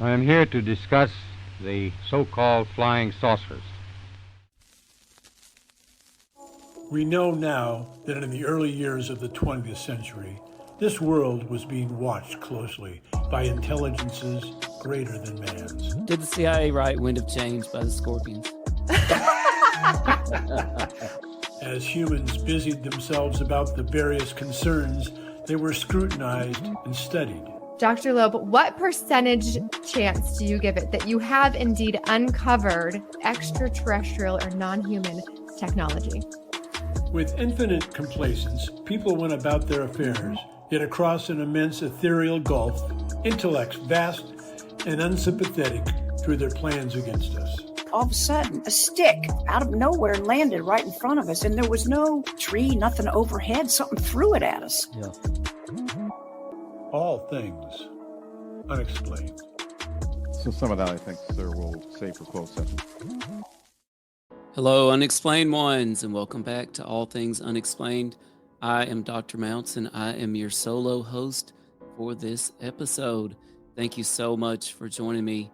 I am here to discuss the so-called flying saucers. We know now that in the early years of the 20th century, this world was being watched closely by intelligences greater than man's. Did the CIA write Wind of Change by the Scorpions? As humans busied themselves about the various concerns, they were scrutinized and studied. Dr. Loeb, what percentage chance do you give it that you have indeed uncovered extraterrestrial or non-human technology? With infinite complacence, people went about their affairs, yet across an immense ethereal gulf, intellects vast and unsympathetic threw their plans against us. All of a sudden, a stick out of nowhere landed right in front of us, and there was no tree, nothing overhead. Something threw it at us. Yeah. All things unexplained. So some of that, I think, sir, we'll save for closed session. Hello, Unexplained ones, and welcome back to All Things Unexplained. I am Dr. Mounts, and I am your solo host for this episode. Thank you so much for joining me.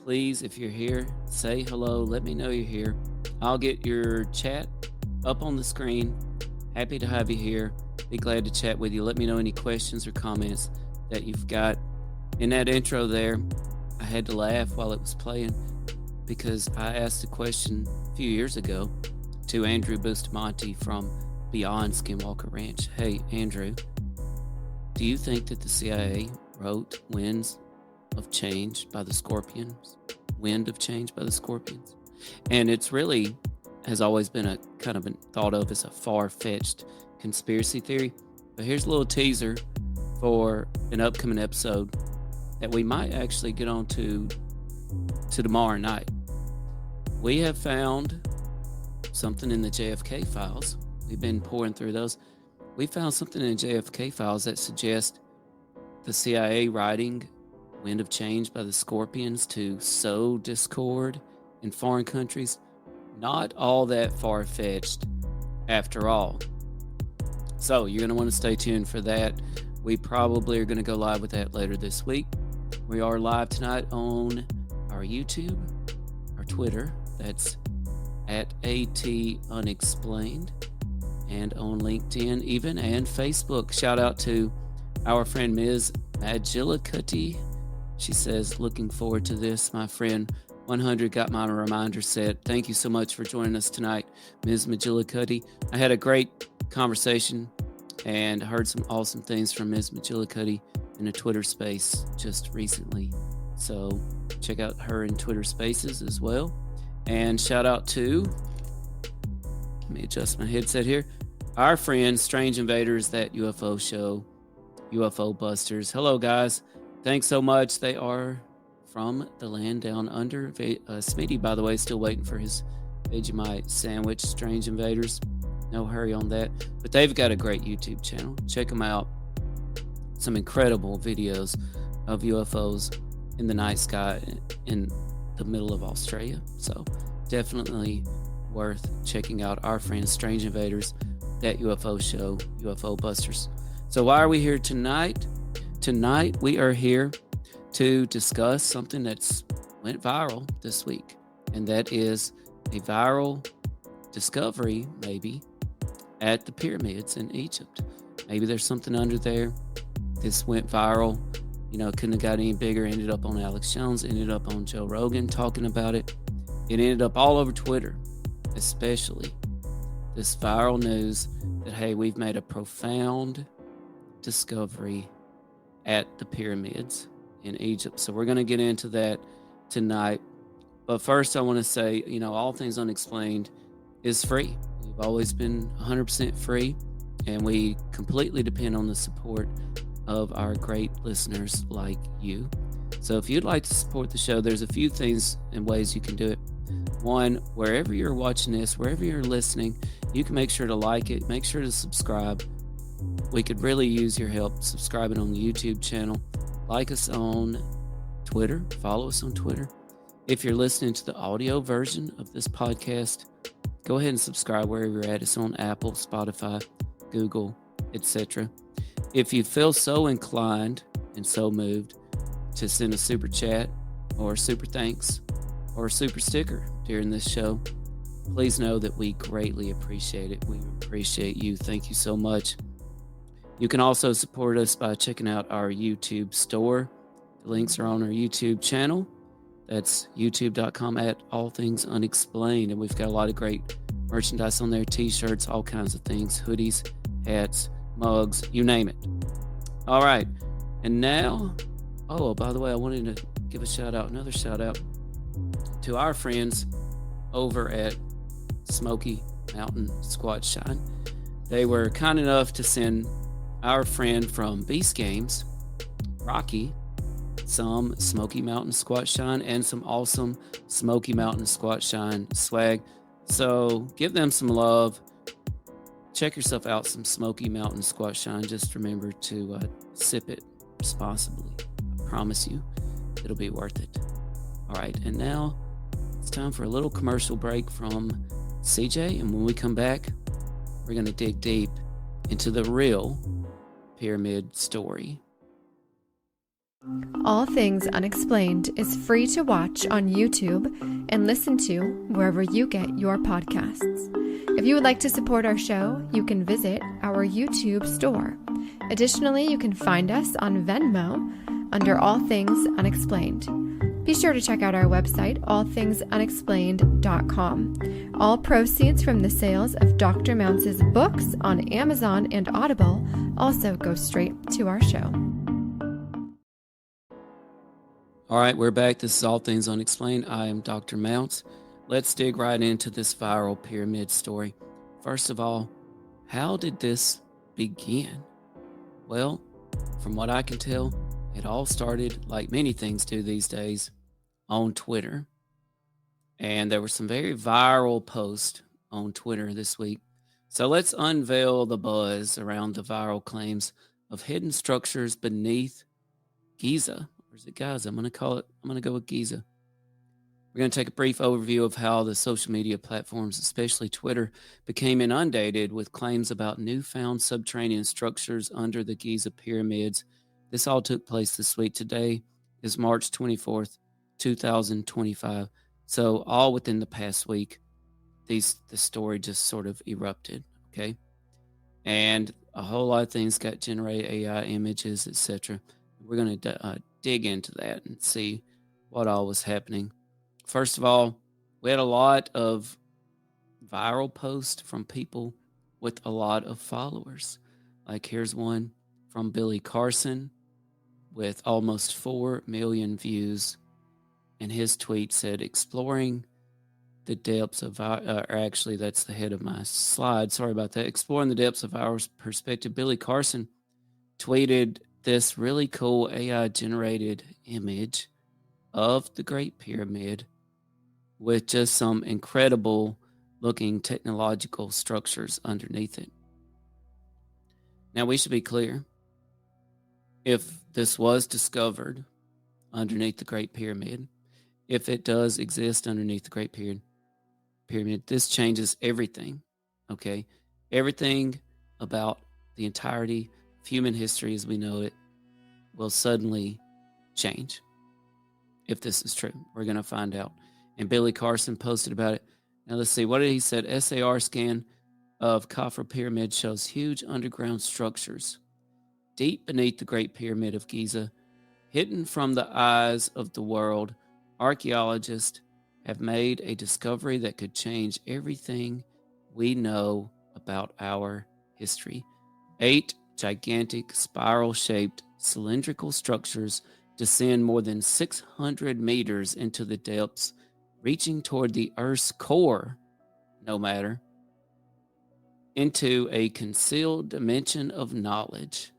Please, if you're here, say hello. Let me know you're here. I'll get your chat up on the screen. Happy to have you here. Be glad to chat with you. Let me know any questions or comments that you've got. In that intro there, I had to laugh while it was playing because I asked a question a few years ago to Andrew Bustamante from Beyond Skinwalker Ranch. Hey, Andrew, do you think that the CIA wrote Winds of Change by the Scorpions? Wind of Change by the Scorpions? And it's really has always been a kind of thought of as a far-fetched conspiracy theory. But here's a little teaser for an upcoming episode that we might actually get on to tomorrow night. We have found something in the JFK files. We've been pouring through those. We found something in the JFK files that suggests the CIA writing Wind of Change by the Scorpions to sow discord in foreign countries. Not all that far-fetched after all. So you're going to want to stay tuned for that. We probably are going to go live with that later this week. We are live tonight on our YouTube, our Twitter, that's at AT Unexplained, and on LinkedIn even, and Facebook. Shout out to our friend Ms. Magillicuddy. She says, looking forward to this. My friend 100 got my reminder set. Thank you so much for joining us tonight, Ms. Magillicuddy. I had a great conversation and heard some awesome things from Ms. Magillicuddy in a Twitter space just recently. So check out her in Twitter spaces as well. And shout out to, let me adjust my headset here, our friends, Strange Invaders, that UFO show, UFO Busters. Hello, guys. Thanks so much. They are from the land down under. Smitty, by the way, still waiting for his Vegemite sandwich. Strange Invaders. No hurry on that. But they've got a great YouTube channel. Check them out. Some incredible videos of UFOs in the night sky in the middle of Australia. So definitely worth checking out our friends, Strange Invaders, that UFO show, UFO Busters. So why are we here tonight? Tonight we are here to discuss something that's went viral this week, and that is a viral discovery, maybe, at the pyramids in Egypt. Maybe there's something under there. This went viral. You know, couldn't have got any bigger. Ended up on Alex Jones, ended up on Joe Rogan talking about it. It ended up all over Twitter, especially this viral news that, hey, we've made a profound discovery at the pyramids in Egypt. So we're going to get into that tonight. But first, I want to say, you know, All Things Unexplained is free. We've always been 100% free, and we completely depend on the support of our great listeners like you. So if you'd like to support the show, there's a few things and ways you can do it. One, wherever you're watching this, wherever you're listening, you can make sure to like it, make sure to subscribe. We could really use your help subscribing on the YouTube channel. Like us on Twitter, follow us on Twitter. If you're listening to the audio version of this podcast, go ahead and subscribe wherever you're at. It's on Apple, Spotify, Google, etc. If you feel so inclined and so moved to send a super chat, or a super thanks or a super sticker during this show, please know that we greatly appreciate it. We appreciate you. Thank you so much. You can also support us by checking out our YouTube store. The links are on our YouTube channel. That's youtube.com at All Things Unexplained. And we've got a lot of great merchandise on there, t-shirts, all kinds of things, hoodies, hats, mugs, you name it. All right. And now, by the way, I wanted to give another shout out to our friends over at Smoky Mountain Squat Shine. They were kind enough to send our friend from Beast Games, Rocky, some Smoky Mountain Squat Shine and some awesome Smoky Mountain Squat Shine swag. So give them some love. Check yourself out some Smoky Mountain Squat Shine. Just remember to sip it responsibly. I promise you, it'll be worth it. All right, and now it's time for a little commercial break from CJ. And when we come back, we're going to dig deep into the real pyramid story. All Things Unexplained is free to watch on YouTube and listen to wherever you get your podcasts. If you would like to support our show, you can visit our YouTube store. Additionally, you can find us on Venmo under All Things Unexplained. Be sure to check out our website, allthingsunexplained.com. All proceeds from the sales of Dr. Mounce's books on Amazon and Audible also go straight to our show. All right, we're back. This is All Things Unexplained. I am Dr. Mounce. Let's dig right into this viral pyramid story. First of all, how did this begin? Well, from what I can tell, it all started, like many things do these days, on Twitter. And there were some very viral posts on Twitter this week. So let's unveil the buzz around the viral claims of hidden structures beneath Giza. Or is it Giza? I'm going to go with Giza. We're going to take a brief overview of how the social media platforms, especially Twitter, became inundated with claims about newfound subterranean structures under the Giza pyramids. This all took place this week. Today is March 24th, 2025. So all within the past week, the story just sort of erupted, okay? And a whole lot of things got generated, AI images, etc. We're going to dig into that and see what all was happening. First of all, we had a lot of viral posts from people with a lot of followers. Like here's one from Billy Carson with almost 4 million views. And his tweet said, exploring the depths of our, actually that's the head of my slide. Sorry about that. Exploring the depths of our perspective. Billy Carson tweeted this really cool AI generated image of the Great Pyramid with just some incredible looking technological structures underneath it. Now we should be clear. If this was discovered underneath the Great Pyramid, if it does exist underneath the Great Pyramid, this changes everything, okay? Everything about the entirety of human history as we know it will suddenly change. If this is true, we're going to find out. And Billy Carson posted about it. Now let's see, what did he say? SAR scan of Khafra Pyramid shows huge underground structures deep beneath the Great Pyramid of Giza, hidden from the eyes of the world. Archaeologists have made a discovery that could change everything we know about our history. 8 gigantic spiral-shaped cylindrical structures descend more than 600 meters into the depths, reaching toward the Earth's core, no matter, into a concealed dimension of knowledge.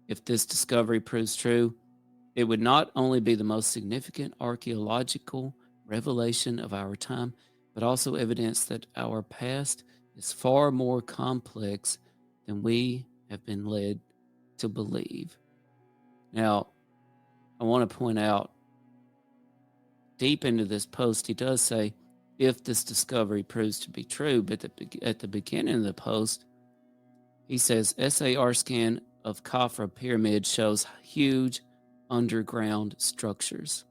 If this discovery proves true, it would not only be the most significant archaeological revelation of our time, but also evidence that our past is far more complex than we have been led to believe. Now, I want to point out, deep into this post, he does say, if this discovery proves to be true, but at the beginning of the post, he says, SAR scan of Khafra Pyramid shows huge underground structures.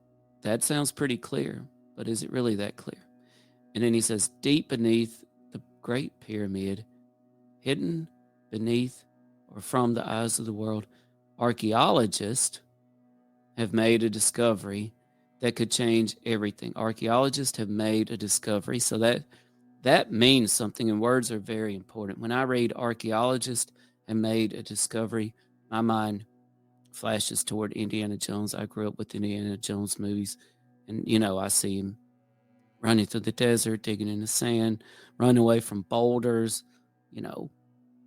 That sounds pretty clear, but is it really that clear? And then he says, deep beneath the Great Pyramid, hidden beneath or from the eyes of the world, archaeologists have made a discovery that could change everything. Archaeologists have made a discovery, so that means something, and words are very important. When I read archaeologists have made a discovery, my mind flashes toward Indiana Jones. I grew up with Indiana Jones movies, and I see him running through the desert, digging in the sand, running away from boulders,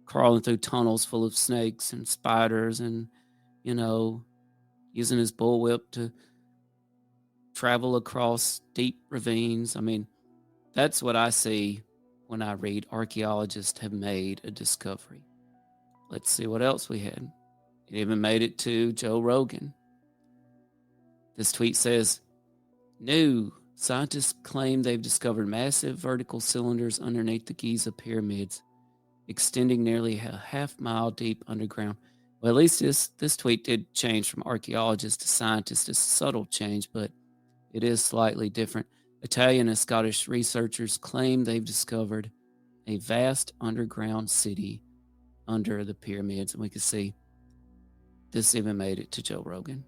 crawling through tunnels full of snakes and spiders, and using his bullwhip to travel across deep ravines. I mean, that's what I see when I read archaeologists have made a discovery. Let's see what else we had. It even made it to Joe Rogan. This tweet says, new scientists claim they've discovered massive vertical cylinders underneath the Giza pyramids, extending nearly a half-mile deep underground. Well, at least this tweet did change from archaeologist to scientist. It's a subtle change, but it is slightly different. Italian and Scottish researchers claim they've discovered a vast underground city under the pyramids. And we can see this even made it to Joe Rogan.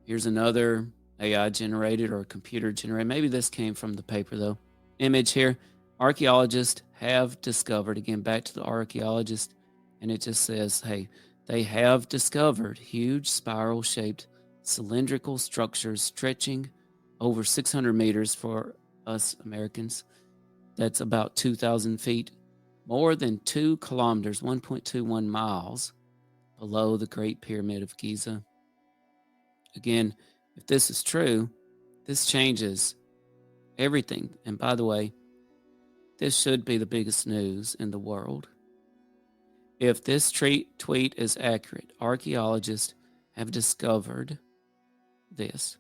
Here's another AI generated or computer generated. Maybe this came from the paper though. Image here. Archaeologists have discovered, again, back to the archaeologist, and it just says, hey, they have discovered huge spiral-shaped cylindrical structures stretching over 600 meters for us Americans. That's about 2,000 feet, more than 2 kilometers, 1.21 miles below the Great Pyramid of Giza. Again, if this is true, this changes everything. And by the way, this should be the biggest news in the world. If this tweet is accurate, archaeologists have discovered this.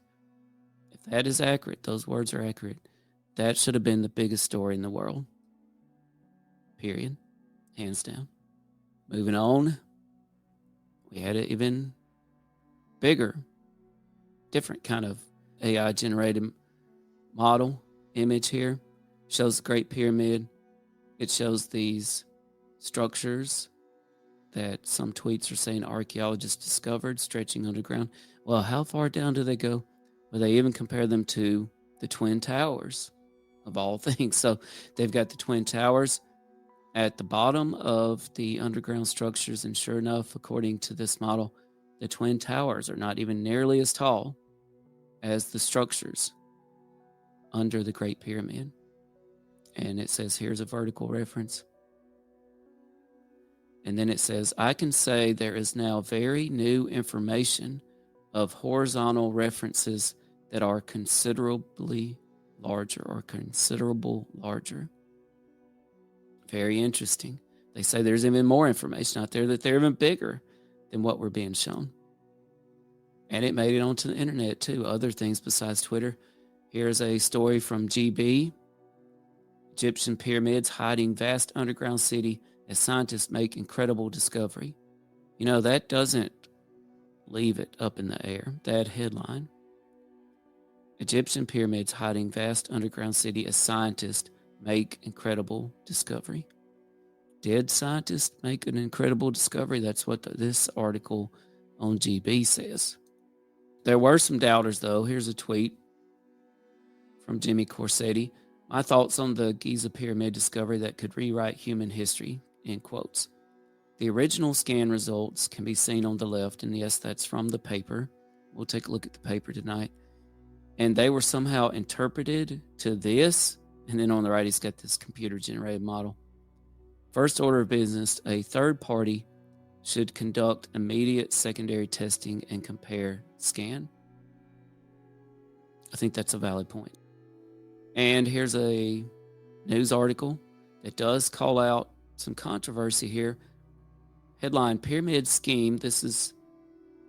If that is accurate, those words are accurate, that should have been the biggest story in the world. Period. Hands down. Moving on, we had an even bigger, different kind of AI generated model image here. Shows the Great Pyramid. It shows these structures that some tweets are saying archaeologists discovered stretching underground. Well, how far down do they go? Well, they even compare them to the Twin Towers, of all things. So they've got the Twin Towers at the bottom of the underground structures, and sure enough, according to this model, the Twin Towers are not even nearly as tall as the structures under the Great Pyramid. And it says, here's a vertical reference. And then it says, I can say there is now very new information of horizontal references that are considerably larger or considerable larger. Very interesting. They say there's even more information out there that they're even bigger than what we're being shown. And it made it onto the internet too, other things besides Twitter. Here's a story from GB. Egyptian pyramids hiding vast underground city as scientists make incredible discovery. That doesn't leave it up in the air, that headline. Egyptian pyramids hiding vast underground city as scientists make incredible discovery. Did scientists make an incredible discovery? That's what this article on GB says. There were some doubters, though. Here's a tweet from Jimmy Corsetti. My thoughts on the Giza Pyramid discovery that could rewrite human history, end quotes. The original scan results can be seen on the left, and yes, that's from the paper. We'll take a look at the paper tonight. And they were somehow interpreted to this, and then on the right, he's got this computer-generated model. First order of business, a third party should conduct immediate secondary testing and compare scan. I think that's a valid point. And here's a news article that does call out some controversy here. Headline, Pyramid Scheme. This is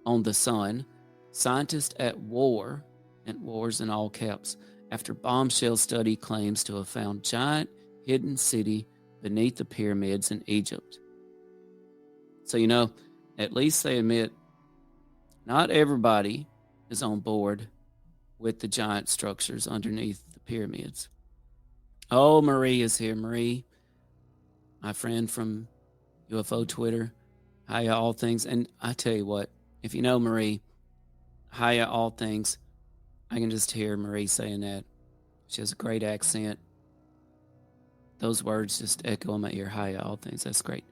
on The Sun. Scientists at war, and wars in all caps, after bombshell study claims to have found giant hidden city beneath the pyramids in Egypt. So, at least they admit not everybody is on board with the giant structures underneath the pyramids. Oh, Marie is here. Marie, my friend from UFO Twitter. Hiya, all things. And I tell you what, if you know Marie, hiya, all things. I can just hear Marie saying that. She has a great accent. Those words just echo in my ear. Hiya, all things. That's great.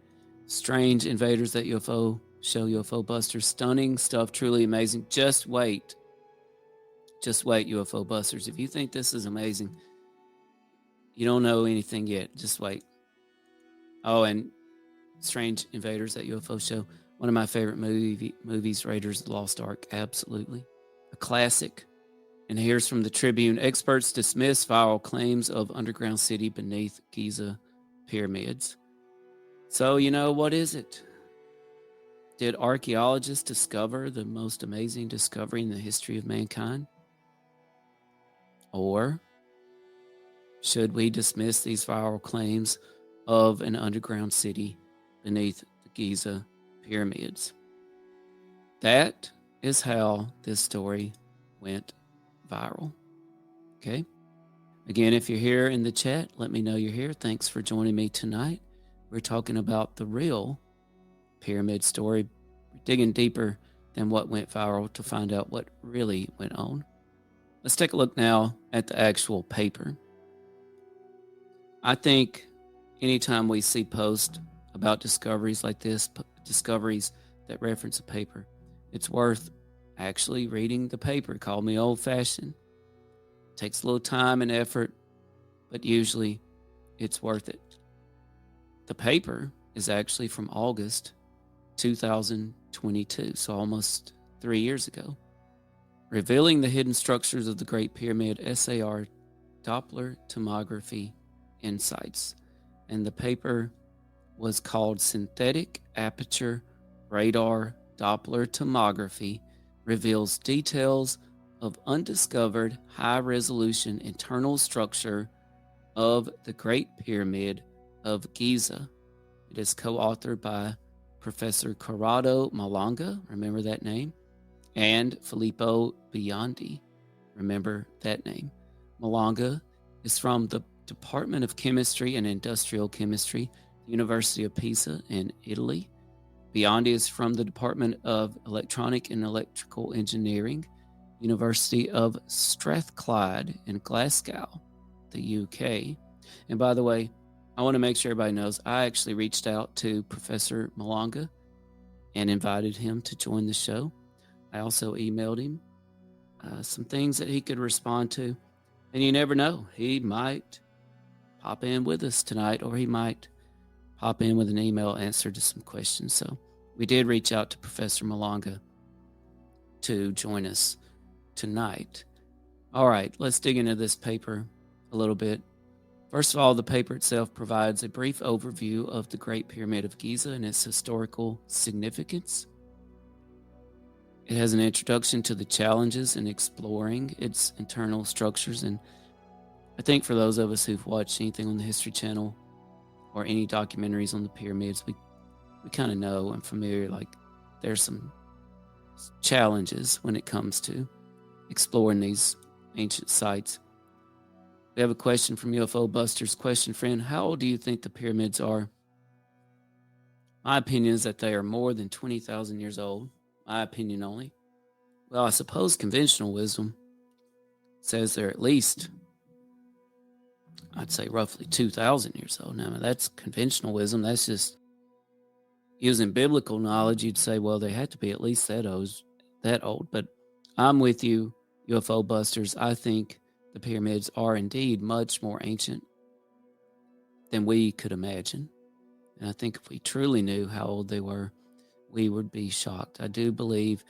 Strange invaders at UFO show, UFO busters. Stunning stuff, truly amazing. Just wait. Just wait, UFO busters. If you think this is amazing, you don't know anything yet. Just wait. Oh, and Strange Invaders at UFO show. One of my favorite movies, Raiders of the Lost Ark. Absolutely. A classic. And here's from the Tribune. Experts dismiss viral claims of underground city beneath Giza pyramids. So, what is it? Did archaeologists discover the most amazing discovery in the history of mankind? Or should we dismiss these viral claims of an underground city beneath the Giza pyramids? That is how this story went viral. Okay. Again, if you're here in the chat, let me know you're here. Thanks for joining me tonight. We're talking about the real pyramid story. We're digging deeper than what went viral to find out what really went on. Let's take a look now at the actual paper. I think anytime we see posts about discoveries like this, discoveries that reference a paper, it's worth actually reading the paper. Call me old-fashioned. Takes a little time and effort, but usually it's worth it. The paper is actually from August 2022, so almost 3 years ago. Revealing the hidden structures of the Great Pyramid, SAR Doppler Tomography Insights. And the paper was called Synthetic Aperture Radar Doppler Tomography Reveals Details of Undiscovered High-Resolution Internal Structure of the Great Pyramid of Giza. It is co-authored by Professor Corrado Malanga, remember that name, and Filippo Biondi, remember that name. Malanga is from the Department of Chemistry and Industrial Chemistry, University of Pisa in Italy. Biondi is from the Department of Electronic and Electrical Engineering, University of Strathclyde in Glasgow, the UK. And by the way, I want to make sure everybody knows I actually reached out to Professor Malanga and invited him to join the show. I also emailed him some things that he could respond to. And you never know, he might pop in with us tonight, or he might pop in with an email answer to some questions. So we did reach out to Professor Malanga to join us tonight. All right, let's dig into this paper a little bit. First of all, the paper itself provides a brief overview of the Great Pyramid of Giza and its historical significance. It has an introduction to the challenges in exploring its internal structures. And I think for those of us who've watched anything on the History Channel or any documentaries on the pyramids, we kind of know and familiar, like there's some challenges when it comes to exploring these ancient sites. We have a question from UFO Busters. Question, friend, how old do you think the pyramids are? My opinion is that they are more than 20,000 years old. My opinion only. Well, I suppose conventional wisdom says they're at least, I'd say roughly 2,000 years old. Now, that's conventional wisdom. That's just using biblical knowledge. You'd say, well, they had to be at least that old. But I'm with you, UFO Busters. I think the pyramids are indeed much more ancient than we could imagine. And I think if we truly knew how old they were, we would be shocked. I do believe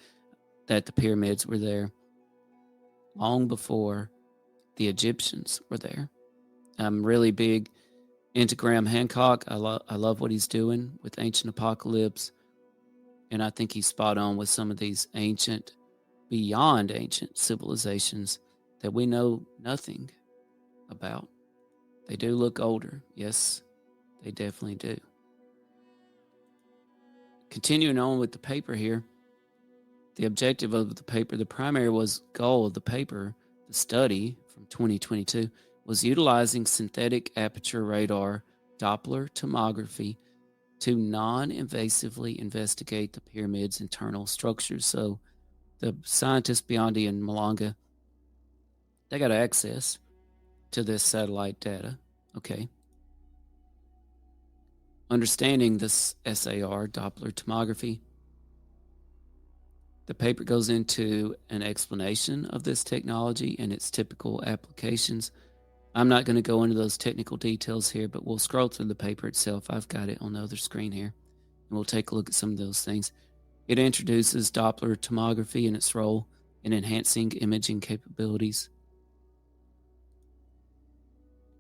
that the pyramids were there long before the Egyptians were there. I'm really big into Graham Hancock. I love what he's doing with Ancient Apocalypse. And I think he's spot on with some of these ancient, beyond ancient civilizations that we know nothing about. They do look older. Yes, they definitely do. Continuing on with the paper here, the objective of the paper, the primary goal of the paper The study from 2022 was utilizing synthetic aperture radar Doppler tomography to non-invasively investigate the pyramid's internal structures. So the scientists Biondi and Malanga, they got access to this satellite data. Okay. Understanding this SAR, Doppler tomography, the paper goes into an explanation of this technology and its typical applications. I'm not going to go into those technical details here, but we'll scroll through the paper itself. I've got it on the other screen here, and we'll take a look at some of those things. It introduces Doppler tomography and its role in enhancing imaging capabilities.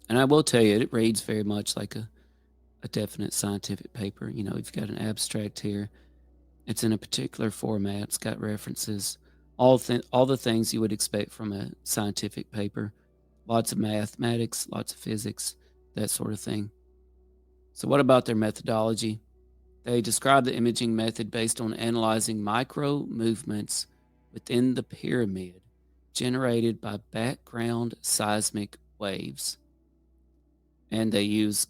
And I will tell you, it reads very much like a definite scientific paper. You know, you've got an abstract here. It's in a particular format. It's got references, all the things you would expect from a scientific paper. Lots of mathematics, lots of physics, that sort of thing. So what about their methodology? They describe the imaging method based on analyzing micro movements within the pyramid generated by background seismic waves. And they use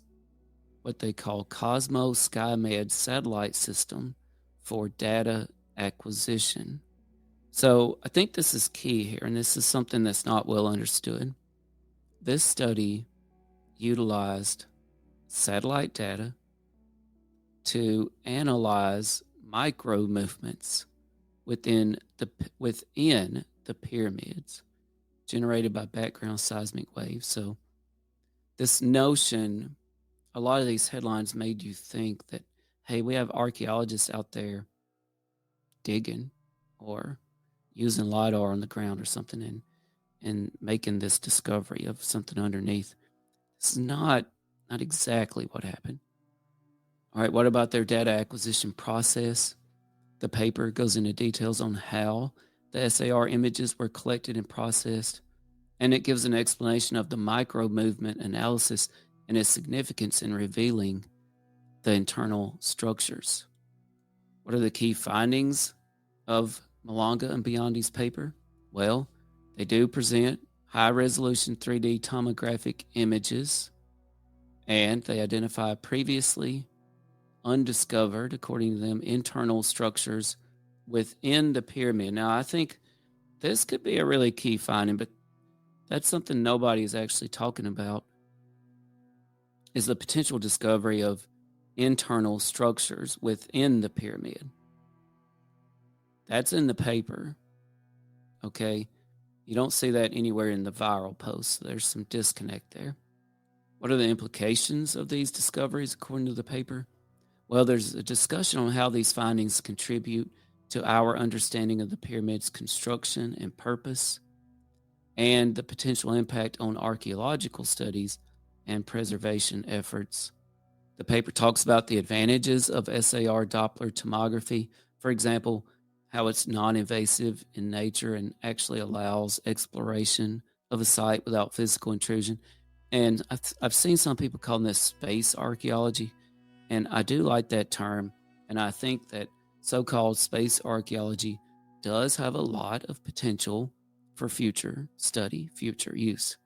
what they call Cosmo SkyMed satellite system for data acquisition. So I think this is key here, and this is something that's not well understood. This study utilized satellite data to analyze micro movements within the pyramids generated by background seismic waves. So this notion, a lot of these headlines made you think that, hey, we have archaeologists out there digging or using LiDAR on the ground or something and making this discovery of something underneath. It's not exactly what happened. All right, what about their data acquisition process? The paper goes into details on how the SAR images were collected and processed, and it gives an explanation of the micro movement analysis and its significance in revealing the internal structures. What are the key findings of Malanga and Biondi's paper? Well, they do present high-resolution 3D tomographic images, and they identify previously undiscovered, according to them, internal structures within the pyramid. Now, I think this could be a really key finding, but that's something nobody is actually talking about, is the potential discovery of internal structures within the pyramid. That's in the paper, okay? You don't see that anywhere in the viral post. There's some disconnect there. What are the implications of these discoveries, according to the paper? Well, there's a discussion on how these findings contribute to our understanding of the pyramid's construction and purpose, and the potential impact on archaeological studies and preservation efforts. The paper talks about the advantages of SAR Doppler tomography. For example, how it's non-invasive in nature and actually allows exploration of a site without physical intrusion. And I've seen some people calling this space archaeology, and I do like that term. And I think that so-called space archaeology does have a lot of potential for future study, future use.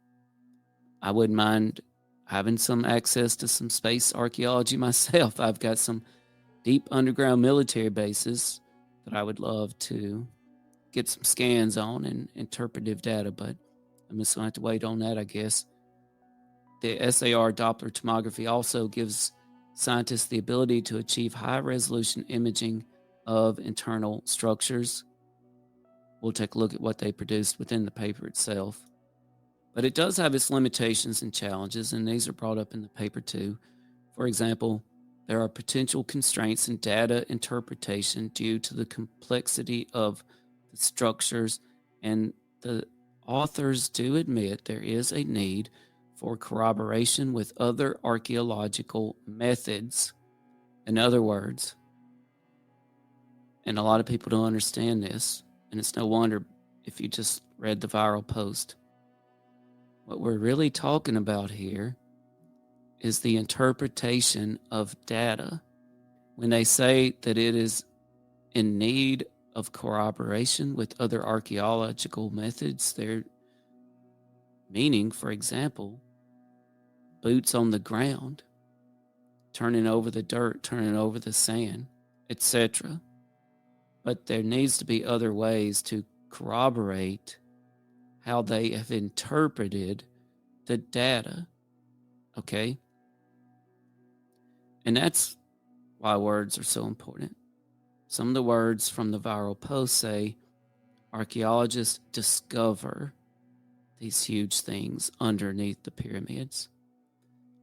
I wouldn't mind having some access to some space archaeology myself. I've got some deep underground military bases that I would love to get some scans on and interpretive data, but I'm just going to have to wait on that, I guess. The SAR Doppler tomography also gives scientists the ability to achieve high-resolution imaging of internal structures. We'll take a look at what they produced within the paper itself. But it does have its limitations and challenges, and these are brought up in the paper too. For example, there are potential constraints in data interpretation due to the complexity of the structures, and the authors do admit there is a need for corroboration with other archaeological methods. In other words, and a lot of people don't understand this, and it's no wonder if you just read the viral post. What we're really talking about here is the interpretation of data. When they say that it is in need of corroboration with other archaeological methods, they're Meaning, for example, boots on the ground, turning over the dirt, turning over the sand, etc. But there needs to be other ways to corroborate how they have interpreted the data. Okay? And that's why words are so important. Some of the words from the viral post say, archaeologists discover these huge things underneath the pyramids.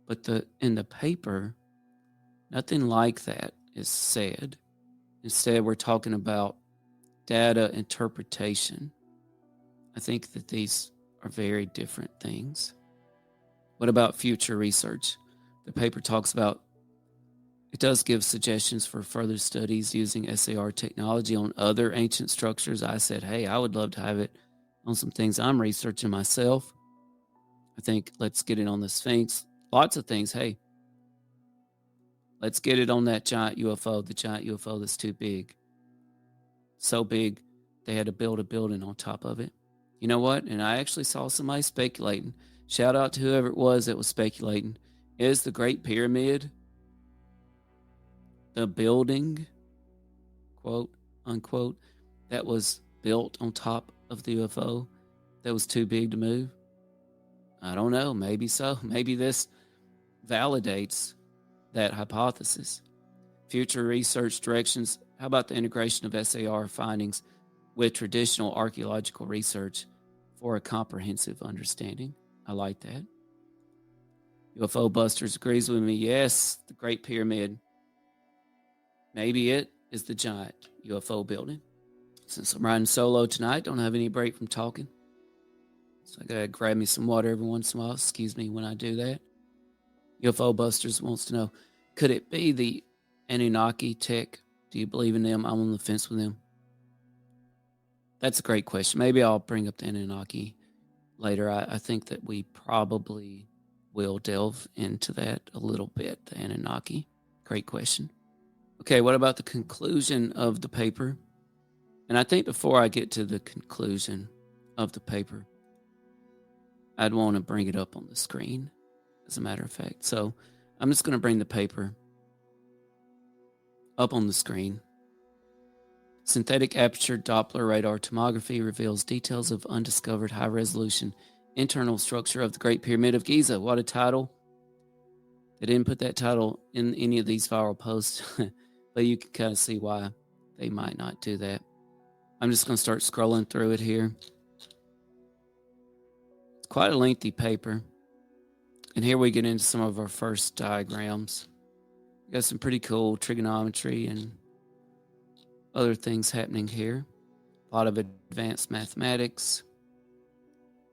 But in the paper, nothing like that is said. Instead, we're talking about data interpretation. I think that these are very different things. What about future research? The paper talks about, it does give suggestions for further studies using SAR technology on other ancient structures. I said, hey, I would love to have it on some things I'm researching myself. I think let's get it on the Sphinx. Lots of things. Hey, let's get it on that giant UFO, the giant UFO that's too big. So big, they had to build a building on top of it. You know what? And I actually saw somebody speculating. Shout out to whoever it was that was speculating. Is the Great Pyramid the building, quote, unquote, that was built on top of the UFO that was too big to move? I don't know. Maybe so. Maybe this validates that hypothesis. Future research directions. How about the integration of SAR findings with traditional archaeological research for a comprehensive understanding? I like that. UFO Busters agrees with me. Yes, the Great Pyramid. Maybe it is the giant UFO building. Since I'm riding solo tonight, don't have any break from talking. So I gotta grab me some water every once in a while. Excuse me when I do that. UFO Busters wants to know, could it be the Anunnaki tech? Do you believe in them? I'm on the fence with them. That's a great question. Maybe I'll bring up the Anunnaki later. I think that we probably will delve into that a little bit, the Anunnaki. Great question. Okay, what about the conclusion of the paper? And I think before I get to the conclusion of the paper, I'd want to bring it up on the screen, as a matter of fact. So I'm just going to bring the paper up on the screen. Synthetic aperture Doppler radar tomography reveals details of undiscovered high-resolution internal structure of the Great Pyramid of Giza. What a title. They didn't put that title in any of these viral posts, but you can kind of see why they might not do that. I'm just going to start scrolling through it here. It's quite a lengthy paper. And here we get into some of our first diagrams. We got some pretty cool trigonometry and other things happening here. A lot of advanced mathematics.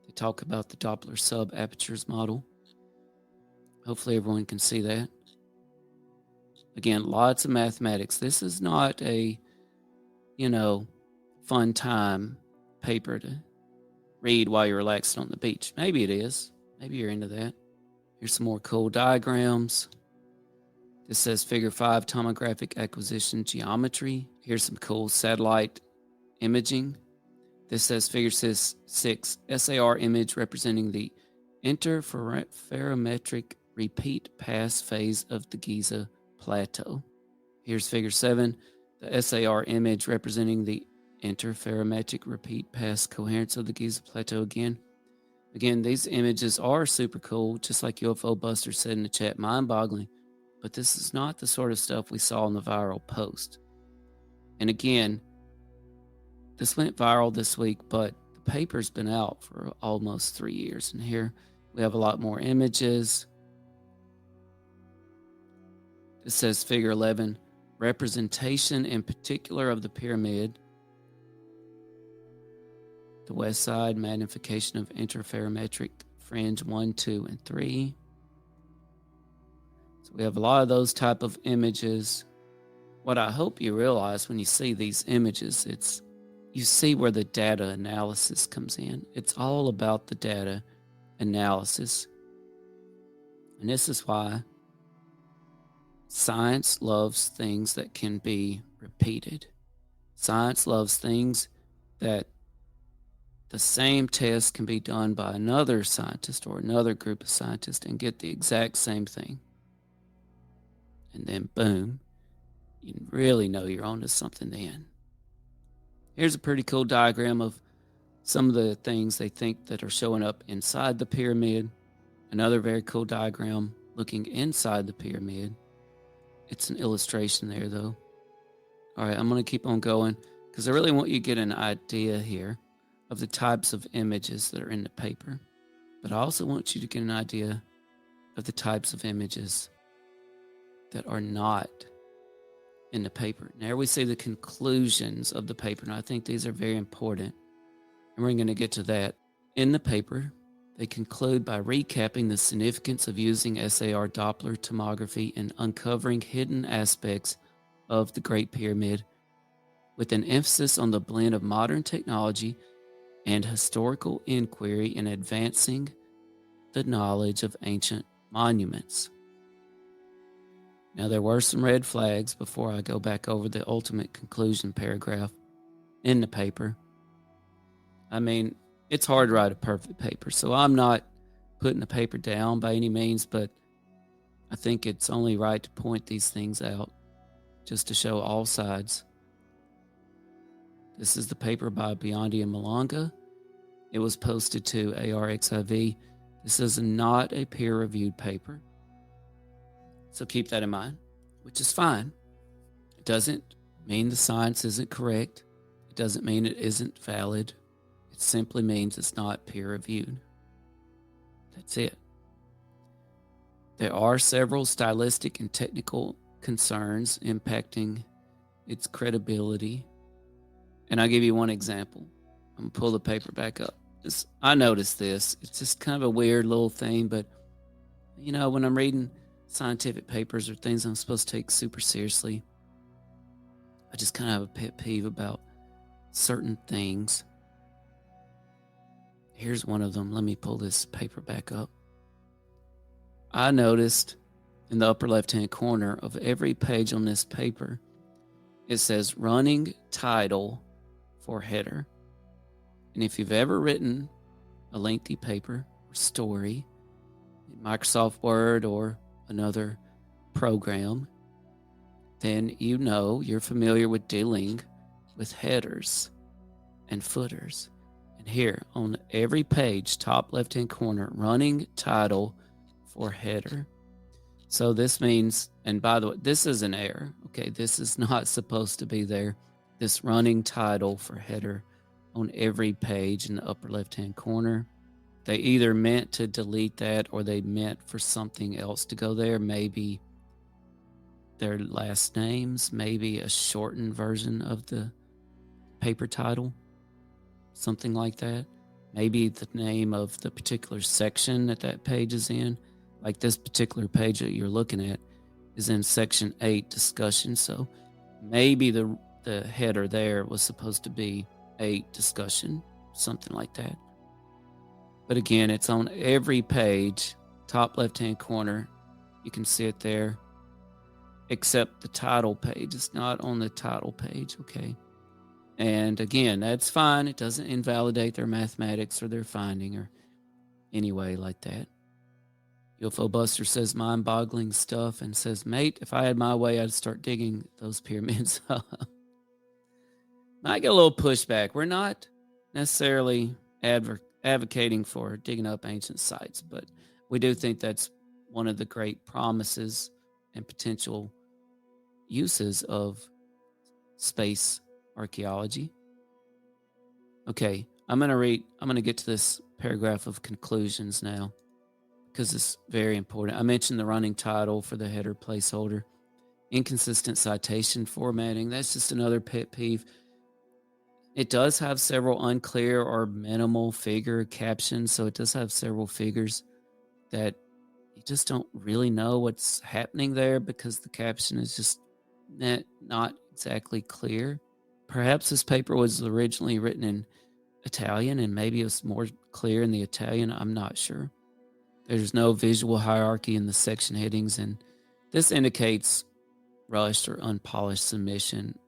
They talk about the Doppler subapertures model. Hopefully everyone can see that. Again, lots of mathematics. This is not a, fun time paper to read while you're relaxing on the beach. Maybe it is. Maybe you're into that. Here's some more cool diagrams. This says Figure 5 tomographic acquisition geometry. Here's some cool satellite imaging. This says Figure 6 SAR image representing the interferometric repeat pass phase of the Giza plateau. Here's Figure 7, the SAR image representing the interferometric repeat pass coherence of the Giza plateau again. Again, these images are super cool, just like UFO Buster said in the chat, mind-boggling. But this is not the sort of stuff we saw in the viral post. And again, this went viral this week, but the paper's been out for almost 3 years. And here we have a lot more images. It says Figure 11, representation in particular of the pyramid. The west side, magnification of interferometric fringe 1, 2, and 3. So we have a lot of those type of images. What I hope you realize when you see these images, you see where the data analysis comes in. It's all about the data analysis. And this is why science loves things that can be repeated. Science loves things that the same test can be done by another scientist or another group of scientists and get the exact same thing. And then boom, you really know you're onto something then. Here's a pretty cool diagram of some of the things they think that are showing up inside the pyramid. Another very cool diagram looking inside the pyramid. It's an illustration there though. All right, I'm going to keep on going because I really want you to get an idea here of the types of images that are in the paper. But I also want you to get an idea of the types of images that are not in the paper. Now we see the conclusions of the paper, and I think these are very important. And we're going to get to that. In the paper, they conclude by recapping the significance of using SAR Doppler tomography and uncovering hidden aspects of the Great Pyramid, with an emphasis on the blend of modern technology and historical inquiry in advancing the knowledge of ancient monuments. Now, there were some red flags before I go back over the ultimate conclusion paragraph in the paper. I mean, it's hard to write a perfect paper, so I'm not putting the paper down by any means, but I think it's only right to point these things out just to show all sides. This is the paper by Biondi and Malanga. It was posted to ARXIV. This is not a peer-reviewed paper, so keep that in mind, which is fine. It doesn't mean the science isn't correct. It doesn't mean it isn't valid. It simply means it's not peer-reviewed. That's it. There are several stylistic and technical concerns impacting its credibility. And I'll give you one example. I'm going to pull the paper back up. I noticed this. It's just kind of a weird little thing, but, you know, when I'm reading scientific papers or things I'm supposed to take super seriously, I just kind of have a pet peeve about certain things. Here's one of them. Let me pull this paper back up. I noticed in the upper left-hand corner of every page on this paper, it says running title for header. And if you've ever written a lengthy paper or story in Microsoft Word or another program, then you know you're familiar with dealing with headers and footers. And here on every page, top left-hand corner, running title for header. So this means, and by the way, this is an error. Okay, this is not supposed to be there. This running title for header on every page in the upper left-hand corner. They either meant to delete that or they meant for something else to go there. Maybe their last names, maybe a shortened version of the paper title, something like that. Maybe the name of the particular section that page is in. Like this particular page that you're looking at is in section 8 discussion. So maybe the header there was supposed to be 8 discussion, something like that. But again, it's on every page, top left-hand corner. You can see it there, except the title page. It's not on the title page, okay? And again, that's fine. It doesn't invalidate their mathematics or their finding or any way like that. UFO Buster says mind-boggling stuff and says, mate, if I had my way, I'd start digging those pyramids up. I get a little pushback. We're not necessarily advocating for digging up ancient sites, but we do think that's one of the great promises and potential uses of space archaeology. Okay, I'm going to get to this paragraph of conclusions now, because it's very important. I mentioned the running title for the header placeholder. Inconsistent citation formatting. That's just another pet peeve. It does have several unclear or minimal figure captions, so it does have several figures that you just don't really know what's happening there because the caption is just not exactly clear. Perhaps this paper was originally written in Italian and maybe it was more clear in the Italian. I'm not sure. There's no visual hierarchy in the section headings, and this indicates rushed or unpolished submission.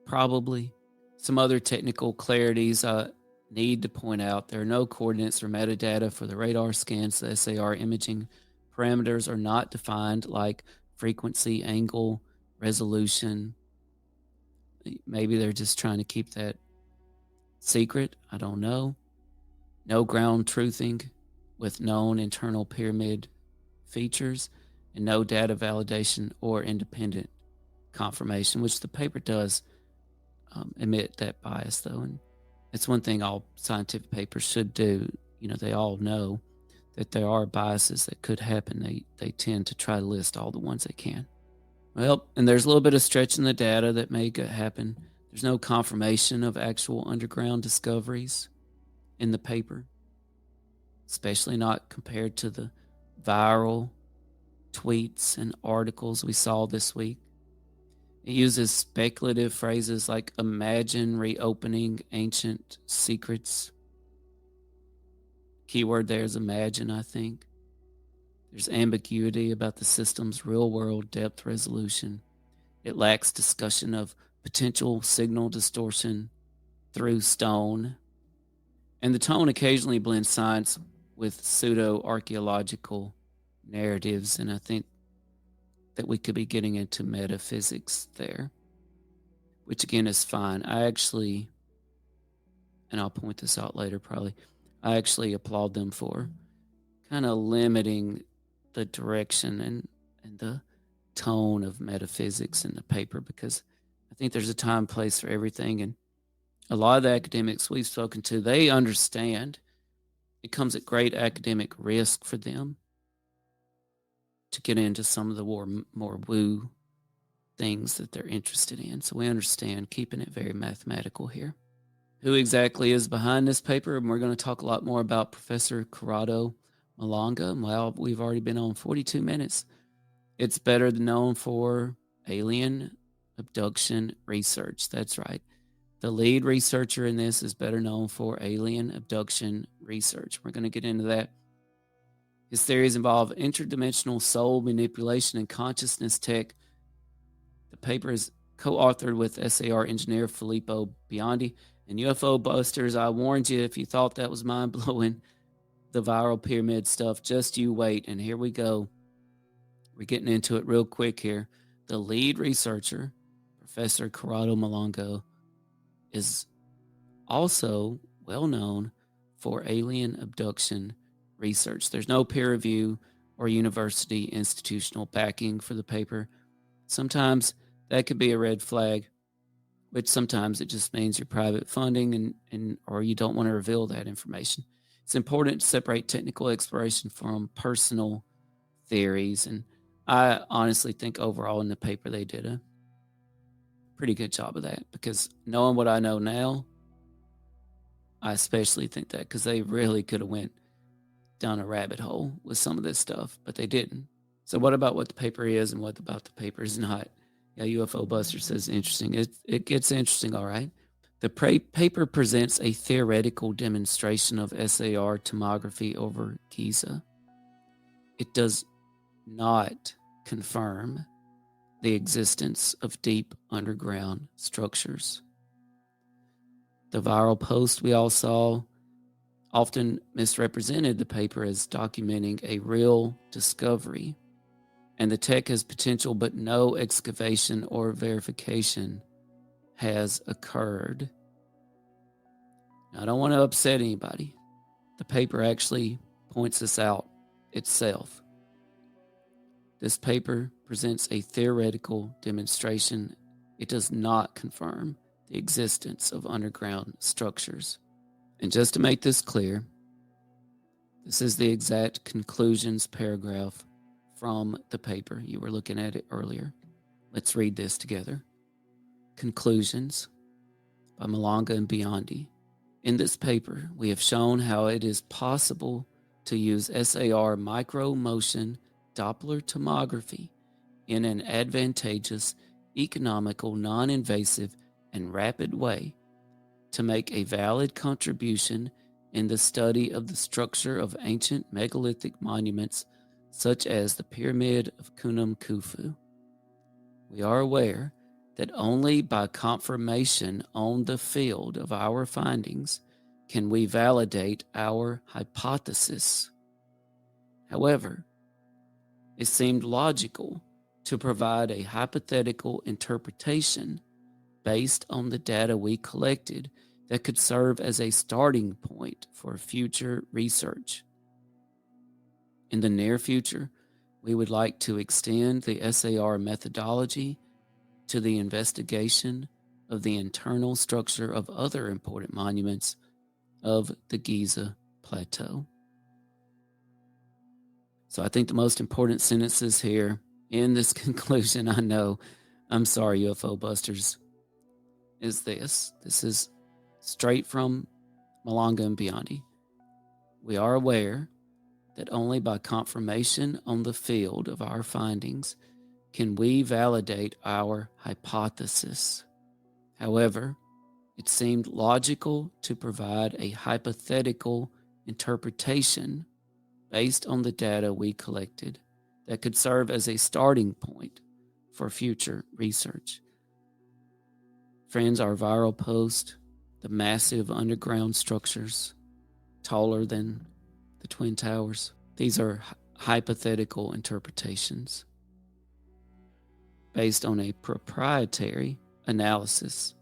Probably. Some other technical clarities. need to point out there are no coordinates or metadata for the radar scans. The SAR imaging parameters are not defined, like frequency, angle, resolution. Maybe they're just trying to keep that secret. I don't know. No ground truthing with known internal pyramid features, and no data validation or independent confirmation, which the paper does admit that bias, though. And it's one thing all scientific papers should do. They all know that there are biases that could happen. They tend to try to list all the ones they can. Well, and there's a little bit of stretch in the data that may happen. There's no confirmation of actual underground discoveries in the paper, especially not compared to the viral tweets and articles we saw this week. It uses speculative phrases like imagine reopening ancient secrets. Keyword there is imagine, I think. There's ambiguity about the system's real-world depth resolution. It lacks discussion of potential signal distortion through stone. And the tone occasionally blends science with pseudo-archaeological narratives, and I think that we could be getting into metaphysics there, which again is fine. And I'll point this out later probably, I actually applaud them for kind of limiting the direction and the tone of metaphysics in the paper, because I think there's a time and place for everything. And a lot of the academics we've spoken to, they understand it comes at great academic risk for them to get into some of the more woo things that they're interested in. So we understand keeping it very mathematical here. Who exactly is behind this paper? And we're going to talk a lot more about Professor Corrado Malanga. Well, we've already been on 42 minutes. It's better known for alien abduction research. That's right. The lead researcher in this is better known for alien abduction research. We're going to get into that. His theories involve interdimensional soul manipulation and consciousness tech. The paper is co-authored with SAR engineer Filippo Biondi. And UFO busters, I warned you if you thought that was mind-blowing, the viral pyramid stuff, just you wait. And here we go. We're getting into it real quick here. The lead researcher, Professor Corrado Malanga, is also well known for alien abduction research. There's no peer review or university institutional backing for the paper. Sometimes that could be a red flag, which sometimes it just means you're private funding and or you don't want to reveal that information. It's important to separate technical exploration from personal theories, and I honestly think overall in the paper they did a pretty good job of that, because knowing what I know now, I especially think that, because they really could have went down a rabbit hole with some of this stuff, but they didn't. So what about what the paper is and what about the paper is not? Yeah, UFO Buster says interesting. It gets interesting, all right. The paper presents a theoretical demonstration of SAR tomography over Giza. It does not confirm the existence of deep underground structures. The viral post we all saw often misrepresented the paper as documenting a real discovery, and the tech has potential, but no excavation or verification has occurred. Now, I don't want to upset anybody. The paper actually points this out itself. This paper presents a theoretical demonstration. It does not confirm the existence of underground structures. And just to make this clear, this is the exact conclusions paragraph from the paper. You were looking at it earlier. Let's read this together. Conclusions by Malanga and Biondi. In this paper, we have shown how it is possible to use SAR micro-motion Doppler tomography in an advantageous, economical, non-invasive, and rapid way to make a valid contribution in the study of the structure of ancient megalithic monuments such as the Pyramid of Khufu. We are aware that only by confirmation on the field of our findings can we validate our hypothesis. However, it seemed logical to provide a hypothetical interpretation based on the data we collected that could serve as a starting point for future research. In the near future, we would like to extend the SAR methodology to the investigation of the internal structure of other important monuments of the Giza Plateau. So I think the most important sentences here in this conclusion, I know, I'm sorry, UFO busters, is this. This is straight from Malanga and Biondi. We are aware that only by confirmation on the field of our findings can we validate our hypothesis. However, it seemed logical to provide a hypothetical interpretation based on the data we collected that could serve as a starting point for future research. Friends, our viral post, the massive underground structures taller than the Twin Towers, these are hypothetical interpretations based on a proprietary analysis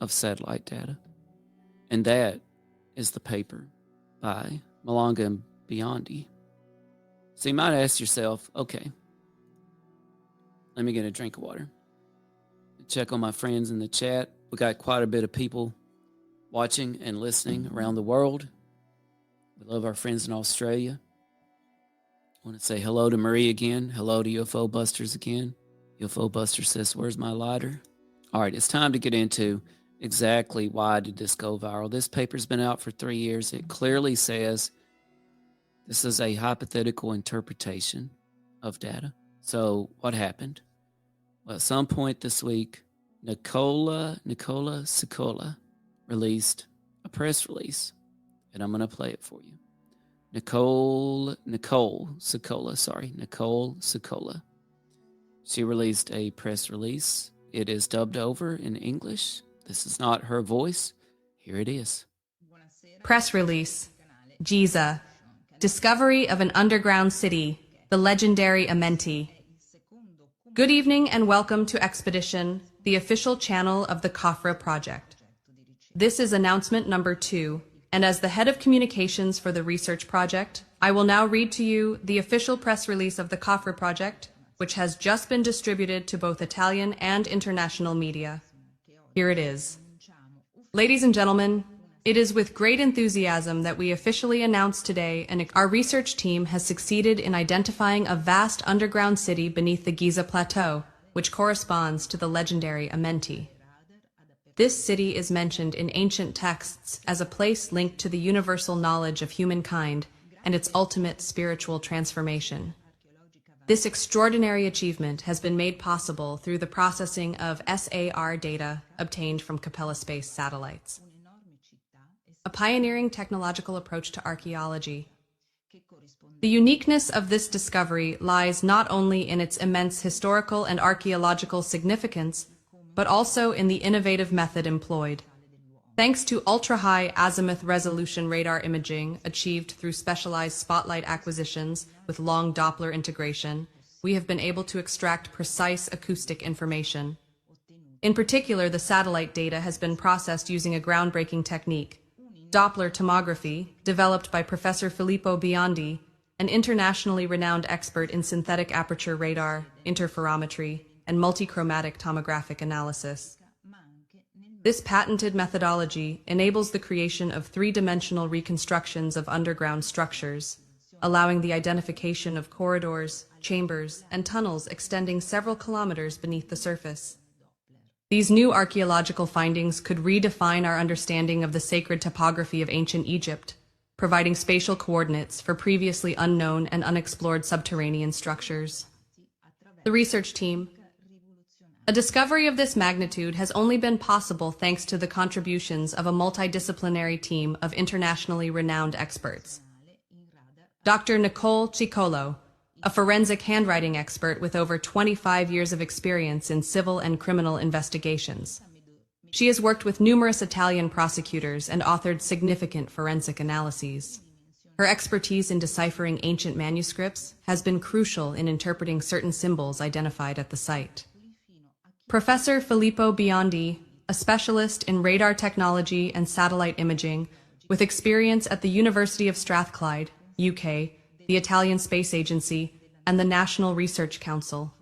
of satellite data. And that is the paper by Malanga and Biondi. So you might ask yourself, okay, let me get a drink of water. Check on my friends in the chat. We got quite a bit of people watching and listening around the world. We love our friends in Australia. I want to say hello to Marie again. Hello to UFO Busters again. UFO Buster says, where's my lighter? All right, it's time to get into exactly why did this go viral. This paper's been out for 3 years. It clearly says this is a hypothetical interpretation of data. So what happened? Well, at some point this week, Nicola Sicola released a press release, and I'm going to play it for you. Nicole Sicola. She released a press release. It is dubbed over in English. This is not her voice. Here it is. Press release. Giza. Discovery of an underground city, the legendary Amenti. Good evening and welcome to Expedition, the official channel of the Khafra Project. This is announcement number 2, and as the head of communications for the research project, I will now read to you the official press release of the Khafra Project, which has just been distributed to both Italian and international media. Here it is. Ladies and gentlemen, it is with great enthusiasm that we officially announce today our research team has succeeded in identifying a vast underground city beneath the Giza Plateau, which corresponds to the legendary Amenti. This city is mentioned in ancient texts as a place linked to the universal knowledge of humankind and its ultimate spiritual transformation. This extraordinary achievement has been made possible through the processing of SAR data obtained from Capella space satellites. A pioneering technological approach to archaeology. The uniqueness of this discovery lies not only in its immense historical and archaeological significance, but also in the innovative method employed. Thanks to ultra-high azimuth resolution radar imaging achieved through specialized spotlight acquisitions with long Doppler integration, we have been able to extract precise acoustic information. In particular, the satellite data has been processed using a groundbreaking technique, Doppler tomography, developed by Professor Filippo Biondi, an internationally renowned expert in synthetic aperture radar, interferometry, and multichromatic tomographic analysis. This patented methodology enables the creation of three-dimensional reconstructions of underground structures, allowing the identification of corridors, chambers, and tunnels extending several kilometers beneath the surface. These new archaeological findings could redefine our understanding of the sacred topography of ancient Egypt, providing spatial coordinates for previously unknown and unexplored subterranean structures. The research team. A discovery of this magnitude has only been possible thanks to the contributions of a multidisciplinary team of internationally renowned experts. Dr. Nicole Ciccolo, a forensic handwriting expert with over 25 years of experience in civil and criminal investigations. She has worked with numerous Italian prosecutors and authored significant forensic analyses. Her expertise in deciphering ancient manuscripts has been crucial in interpreting certain symbols identified at the site. Professor Filippo Biondi, a specialist in radar technology and satellite imaging, with experience at the University of Strathclyde, UK, the Italian Space Agency, and the National Research Council.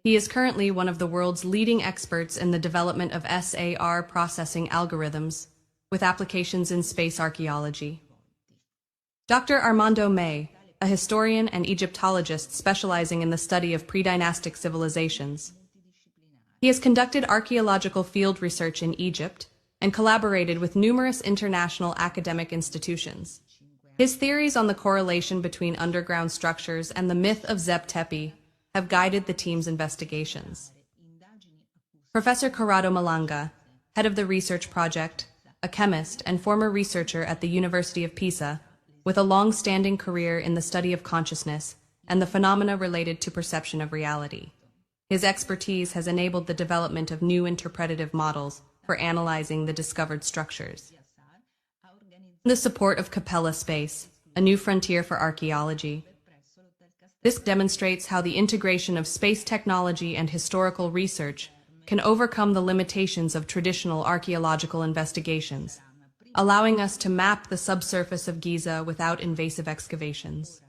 He is currently one of the world's leading experts in the development of SAR processing algorithms, with applications in space archaeology. Dr. Armando May, a historian and Egyptologist specializing in the study of pre-dynastic civilizations. He has conducted archaeological field research in Egypt and collaborated with numerous international academic institutions. His theories on the correlation between underground structures and the myth of Zeb Tepi have guided the team's investigations. Professor Corrado Malanga, head of the research project, a chemist and former researcher at the University of Pisa, with a long-standing career in the study of consciousness and the phenomena related to perception of reality. His expertise has enabled the development of new interpretative models for analyzing the discovered structures. The support of Capella Space, a new frontier for archaeology. This demonstrates how the integration of space technology and historical research can overcome the limitations of traditional archaeological investigations, allowing us to map the subsurface of Giza without invasive excavations.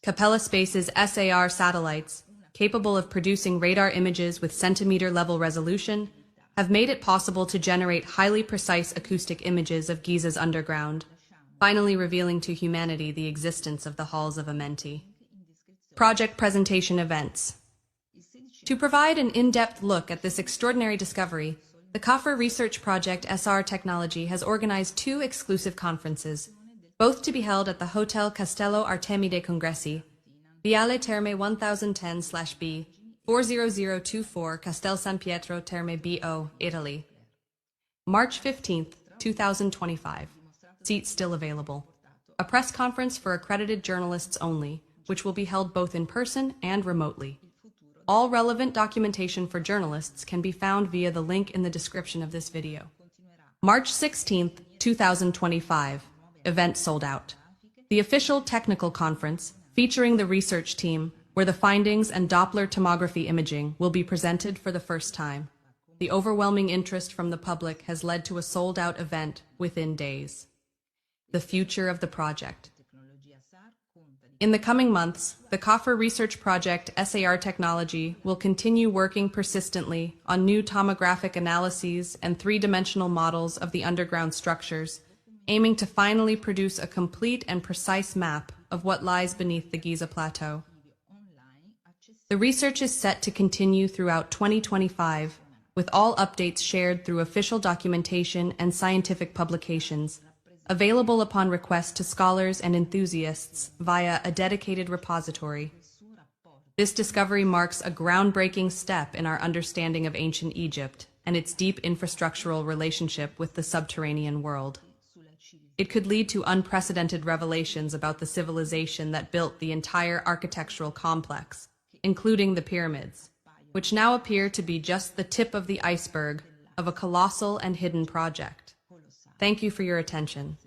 Capella Space's SAR satellites, capable of producing radar images with centimeter-level resolution, have made it possible to generate highly precise acoustic images of Giza's underground, finally revealing to humanity the existence of the Halls of Amenti. Project presentation events. To provide an in-depth look at this extraordinary discovery, the CAFR Research Project SR Technology has organized 2 exclusive conferences, both to be held at the Hotel Castello Artemide Congressi, Viale Terme 1010/B, 40024 Castel San Pietro Terme BO, Italy. March 15th, 2025. Seats still available. A press conference for accredited journalists only, which will be held both in person and remotely. All relevant documentation for journalists can be found via the link in the description of this video. March 16th, 2025. Event sold out. The official technical conference, featuring the research team, where the findings and Doppler tomography imaging will be presented for the first time. The overwhelming interest from the public has led to a sold-out event within days. The future of the project. In the coming months, the CAFR Research Project SAR Technology will continue working persistently on new tomographic analyses and 3-dimensional models of the underground structures, aiming to finally produce a complete and precise map of what lies beneath the Giza Plateau. The research is set to continue throughout 2025, with all updates shared through official documentation and scientific publications, available upon request to scholars and enthusiasts via a dedicated repository. This discovery marks a groundbreaking step in our understanding of ancient Egypt and its deep infrastructural relationship with the subterranean world. It could lead to unprecedented revelations about the civilization that built the entire architectural complex, including the pyramids, which now appear to be just the tip of the iceberg of a colossal and hidden project. Thank you for your attention.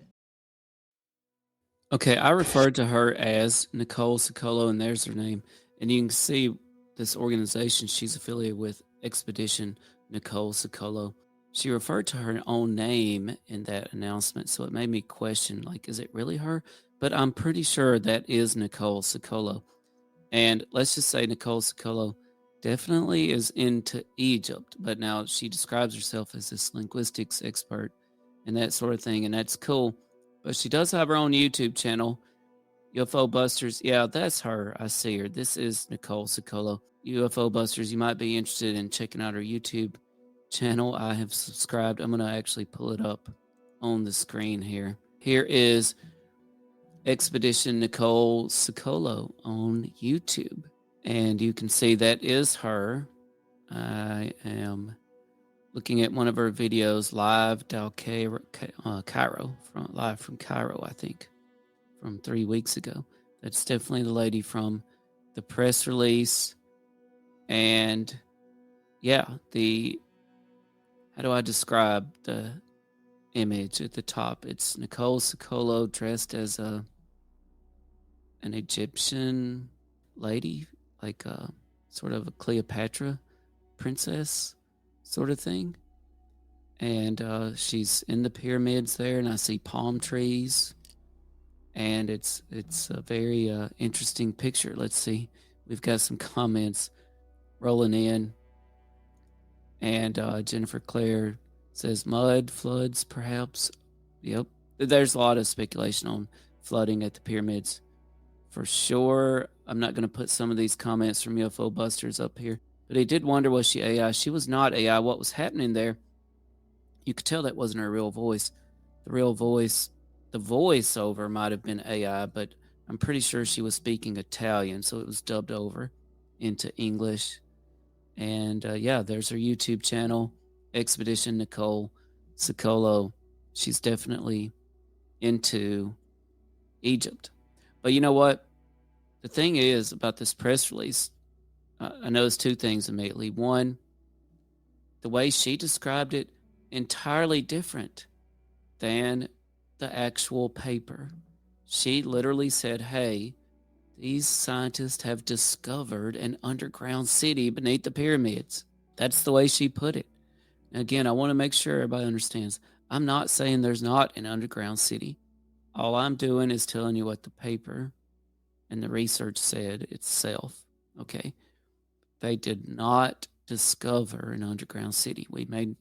Okay, I referred to her as Nicole Sicolo, and there's her name. And you can see this organization she's affiliated with, Expedition Nicole Sicolo. She referred to her own name in that announcement, so it made me question, like, is it really her? But I'm pretty sure that is Nicole Sicolo. And let's just say Nicole Sicolo definitely is into Egypt, but now she describes herself as this linguistics expert and that sort of thing, and that's cool. But she does have her own YouTube channel, UFO Busters. Yeah, that's her. I see her. This is Nicole Sicolo. UFO Busters, you might be interested in checking out her YouTube channel. I have subscribed. I'm going to actually pull it up on the screen here. Here is Expedition Nicole Sicolo on YouTube. And you can see that is her. I am looking at one of her videos, live Cairo, live from Cairo, I think, from 3 weeks ago. That's definitely the lady from the press release. And yeah, the how do I describe the image at the top? It's Nicole Sicolo dressed as an Egyptian lady, like a sort of a Cleopatra princess sort of thing. And she's in the pyramids there, and I see palm trees. And it's a very interesting picture. Let's see. We've got some comments rolling in. And Jennifer Claire says mud, floods, perhaps. Yep. There's a lot of speculation on flooding at the pyramids for sure. I'm not going to put some of these comments from UFO Busters up here. But he did wonder, was she AI? She was not AI. What was happening there, you could tell that wasn't her real voice. The real voice, the voiceover might have been AI, but I'm pretty sure she was speaking Italian, so it was dubbed over into English. And yeah, there's her YouTube channel, Expedition Nicole Sicolo. She's definitely into Egypt. But you know what? The thing is about this press release, I noticed two things immediately. One, the way she described it, entirely different than the actual paper. She literally said, hey, these scientists have discovered an underground city beneath the pyramids. That's the way she put it. And again, I want to make sure everybody understands. I'm not saying there's not an underground city. All I'm doing is telling you what the paper and the research said itself. Okay. They did not discover an underground city. We made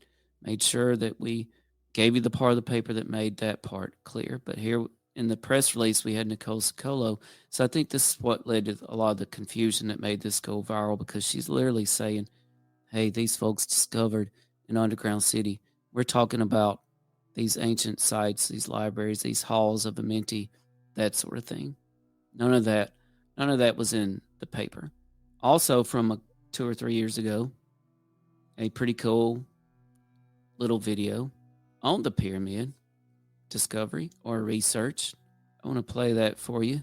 sure that we gave you the part of the paper that made that part clear. But here in the press release, we had Nicole Sicolo. So I think this is what led to a lot of the confusion that made this go viral, because she's literally saying, hey, these folks discovered an underground city. We're talking about these ancient sites, these libraries, these halls of Amenti, that sort of thing. None of that was in the paper. Also, from 2 or 3 years ago, a pretty cool little video on the pyramid discovery or research. I want to play that for you.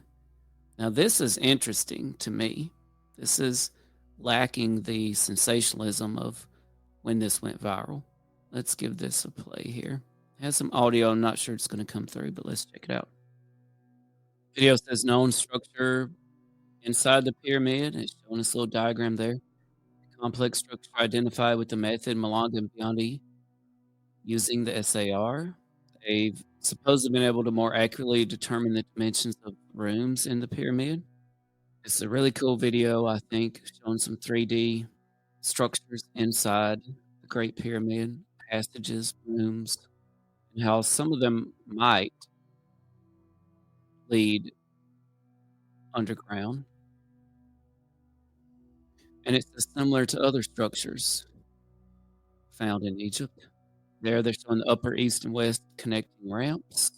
Now, this is interesting to me. This is lacking the sensationalism of when this went viral. Let's give this a play here. It has some audio. I'm not sure it's going to come through, but let's check it out. Video says known structure inside the pyramid. It's showing this little diagram there. Complex structure identified with the method Malanga and Biondi using the SAR. They've supposedly been able to more accurately determine the dimensions of rooms in the pyramid. It's a really cool video, I think, showing some 3D structures inside the Great Pyramid, passages, rooms, and how some of them might lead underground. And it's similar to other structures found in Egypt. There, they're showing the upper east and west connecting ramps,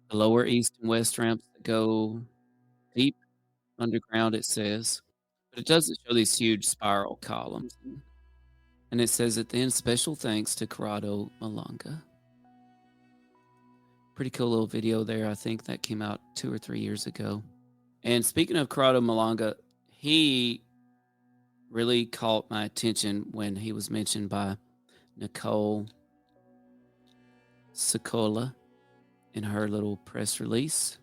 the lower east and west ramps that go deep underground, it says. But it doesn't show these huge spiral columns. And it says at the end, special thanks to Corrado Malanga. Pretty cool little video there. I think that came out 2 or 3 years ago. And speaking of Corrado Malanga, he really caught my attention when he was mentioned by Nicole Sicolo in her little press release.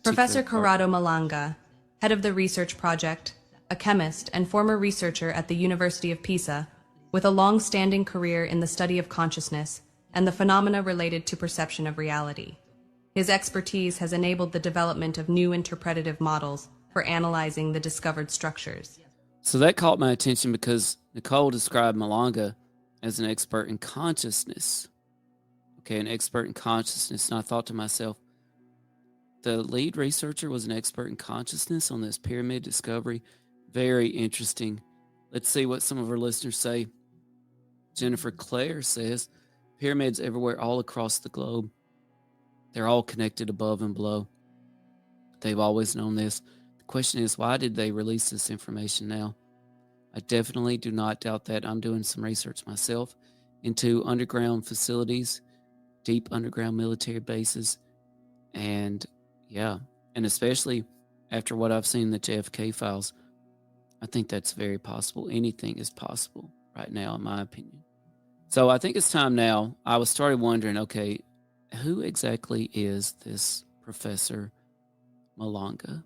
Professor Corrado Malanga, head of the research project, a chemist and former researcher at the University of Pisa, with a long-standing career in the study of consciousness and the phenomena related to perception of reality. His expertise has enabled the development of new interpretative models for analyzing the discovered structures. So that caught my attention because Nicole described Malanga as an expert in consciousness. Okay, an expert in consciousness. And I thought to myself, the lead researcher was an expert in consciousness on this pyramid discovery. Very interesting. Let's see what some of our listeners say. Jennifer Claire says, pyramids everywhere all across the globe. They're all connected above and below. They've always known this. The question is, why did they release this information now? I definitely do not doubt that. I'm doing some research myself into underground facilities, deep underground military bases, and yeah, and especially after what I've seen in the JFK files, I think that's very possible. Anything is possible right now, in my opinion. So I think it's time now. I was started wondering, okay, who exactly is this Professor Malanga?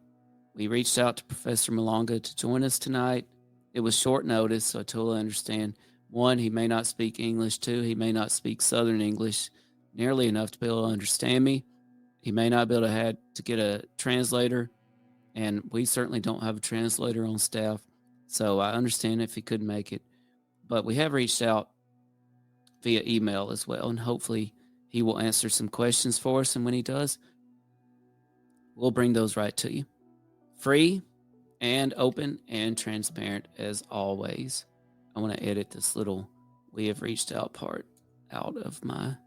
We reached out to Professor Malanga to join us tonight. It was short notice, so I totally understand. One, he may not speak English. Two, he may not speak Southern English nearly enough to be able to understand me. He may not be able to get a translator, and we certainly don't have a translator on staff, so I understand if he couldn't make it. But we have reached out via email as well, and hopefully he will answer some questions for us, and when he does, we'll bring those right to you. Free and open and transparent as always. I want to edit this little "we have reached out" part out of my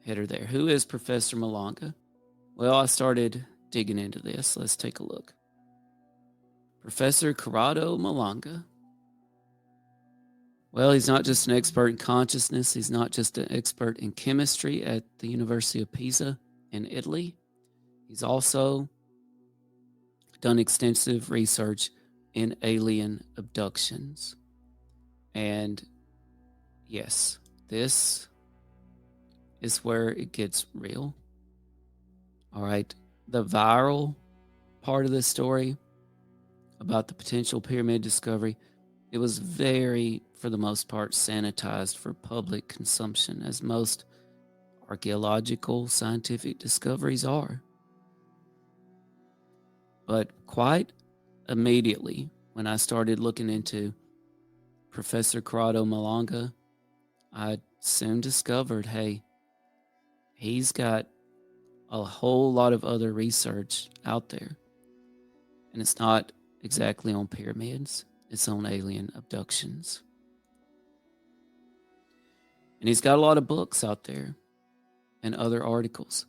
header there. Who is Professor Malanga? Well, I started digging into this. Let's take a look. Professor Corrado Malanga. Well, he's not just an expert in consciousness. He's not just an expert in chemistry at the University of Pisa in Italy. He's also done extensive research in alien abductions. And yes, this is where it gets real. All right. The viral part of this story about the potential pyramid discovery, it was very, for the most part, sanitized for public consumption, as most archaeological scientific discoveries are. But quite immediately, when I started looking into Professor Corrado Malanga, I soon discovered, hey, he's got a whole lot of other research out there. And it's not exactly on pyramids, it's on alien abductions. And he's got a lot of books out there and other articles.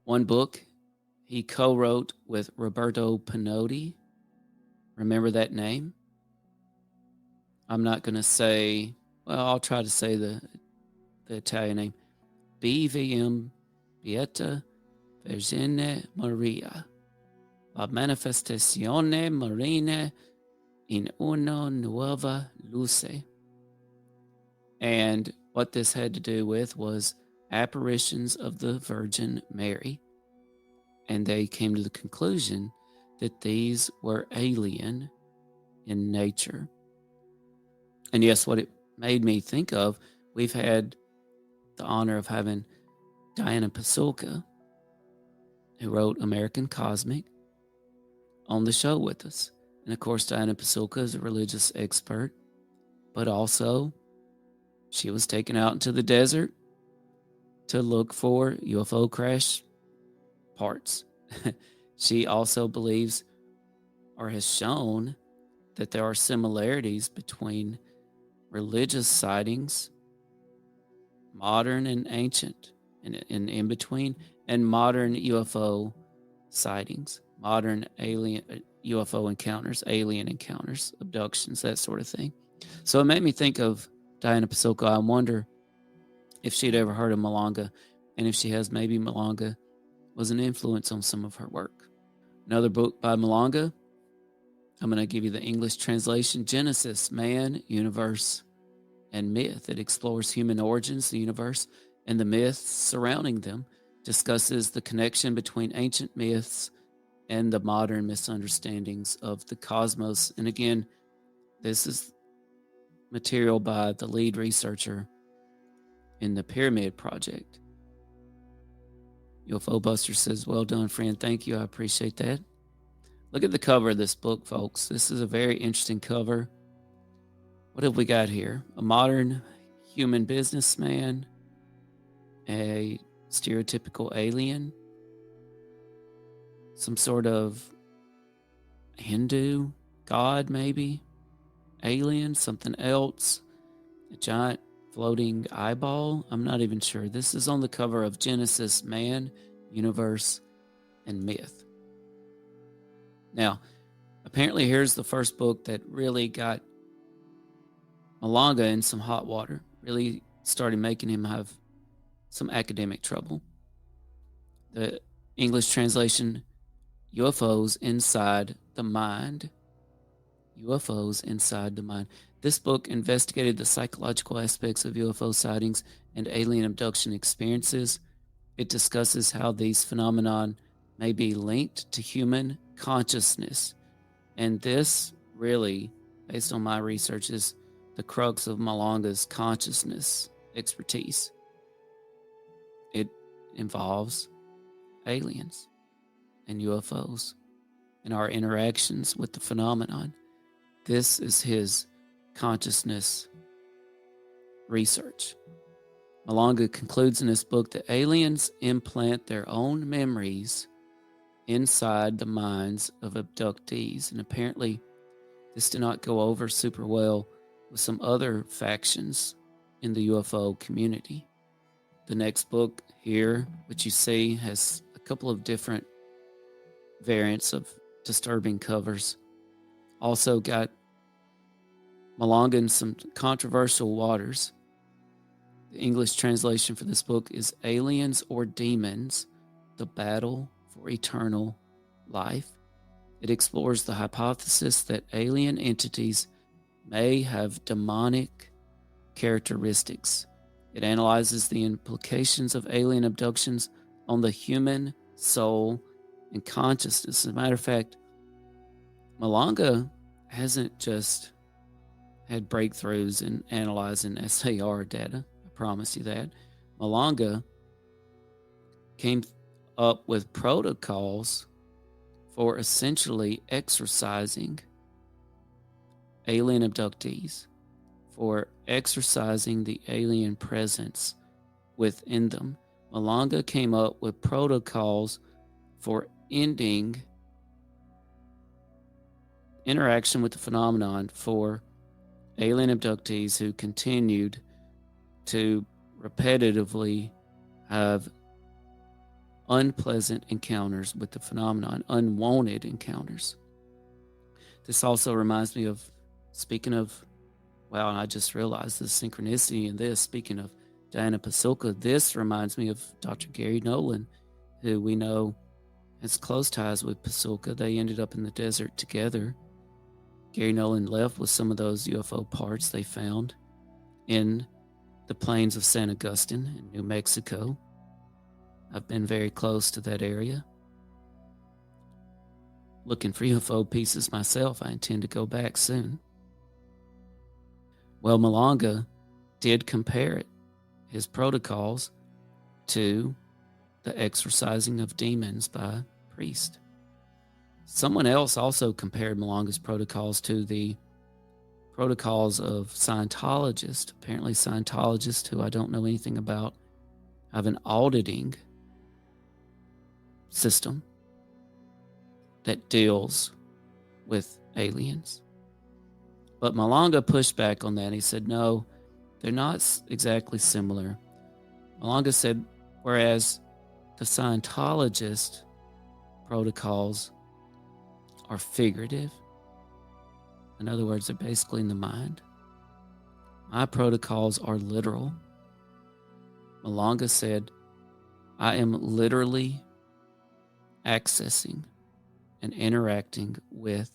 One book he co-wrote with Roberto Pinotti. Remember that name? I'm not going to say, well, I'll try to say the Italian name. BVM Beata Vergine Maria. La manifestazione marina in una nuova luce. And what this had to do with was apparitions of the Virgin Mary. And they came to the conclusion that these were alien in nature. And yes, what it made me think of, we've had the honor of having Diana Pasulka, who wrote American Cosmic, on the show with us. And of course, Diana Pasulka is a religious expert, but also she was taken out into the desert to look for UFO crash parts. She also believes, or has shown, that there are similarities between religious sightings, modern and ancient, and in between, and modern UFO sightings, modern alien UFO encounters, alien encounters, abductions, that sort of thing. So it made me think of Diana Pasulka. I wonder if she'd ever heard of Malanga, and if she has, maybe Malanga was an influence on some of her work. Another book by Malanga, I'm going to give you the English translation, Genesis, Man, Universe, and Myth. It explores human origins, the universe, and the myths surrounding them, discusses the connection between ancient myths and the modern misunderstandings of the cosmos. And again, this is material by the lead researcher in the Pyramid Project. UFO Buster says, well done, friend. Thank you. I appreciate that. Look at the cover of this book, folks. This is a very interesting cover. What have we got here? A modern human businessman, a stereotypical alien, some sort of Hindu god, maybe, alien, something else, a giant floating eyeball. I'm not even sure. This is on the cover of Genesis, Man, Universe, and Myth. Now, apparently here's the first book that really got Malanga in some hot water, really started making him have some academic trouble. The English translation, UFOs Inside the Mind. UFOs Inside the Mind. This book investigated the psychological aspects of UFO sightings and alien abduction experiences. It discusses how these phenomena may be linked to human consciousness. And this really, based on my research, is the crux of Malanga's consciousness expertise. It involves aliens and UFOs and our interactions with the phenomenon. This is his consciousness research. Malanga concludes in this book that aliens implant their own memories inside the minds of abductees, and apparently this did not go over super well with some other factions in the UFO community. The next book here, which you see, has a couple of different variants of disturbing covers. Also got Malanga in some controversial waters. The English translation for this book is Aliens or Demons, The Battle for Eternal Life. It explores the hypothesis that alien entities may have demonic characteristics. It analyzes the implications of alien abductions on the human soul and consciousness. As a matter of fact, Malanga hasn't just had breakthroughs in analyzing SAR data. I promise you that. Malanga came up with protocols for essentially exorcising alien abductees, for exorcising the alien presence within them. Malanga came up with protocols for ending interaction with the phenomenon for alien abductees who continued to repetitively have unpleasant encounters with the phenomenon, unwanted encounters. This also reminds me of, speaking of, wow, and I just realized the synchronicity in this, speaking of Diana Pasulka, this reminds me of Dr. Gary Nolan, who we know has close ties with Pasulka. They ended up in the desert together. Gary Nolan left with some of those UFO parts they found in the plains of San Agustin in New Mexico. I've been very close to that area, looking for UFO pieces myself. I intend to go back soon. Well, Malanga did compare his protocols to the exorcising of demons by priest. Someone else also compared Malanga's protocols to the protocols of Scientologists. Apparently Scientologists, who I don't know anything about, have an auditing system that deals with aliens. But Malanga pushed back on that. He said, no, they're not exactly similar. Malanga said, whereas the Scientologist protocols are figurative, in other words, they're basically in the mind, my protocols are literal. Malanga said, I am literally accessing and interacting with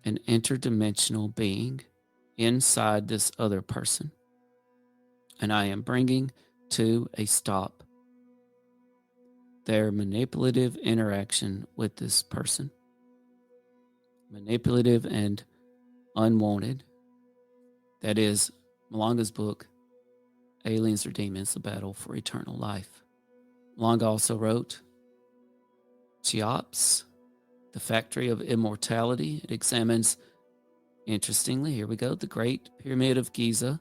an interdimensional being inside this other person, and I am bringing to a stop their manipulative interaction with this person. Manipulative and unwanted. That is Malanga's book, Aliens or Demons, The Battle for Eternal Life. Malanga also wrote Cheops, The Factory of Immortality. It examines, interestingly, here we go, the Great Pyramid of Giza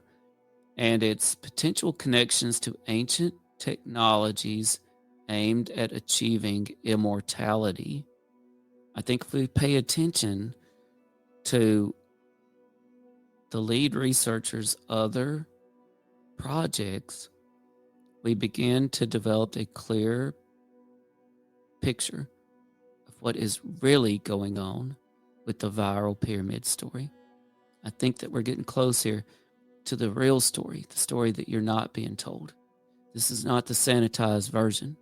and its potential connections to ancient technologies aimed at achieving immortality. I think if we pay attention to the lead researcher's other projects, we begin to develop a clear picture of what is really going on with the viral pyramid story. I think that we're getting close here to the real story, the story that you're not being told. This is not the sanitized version.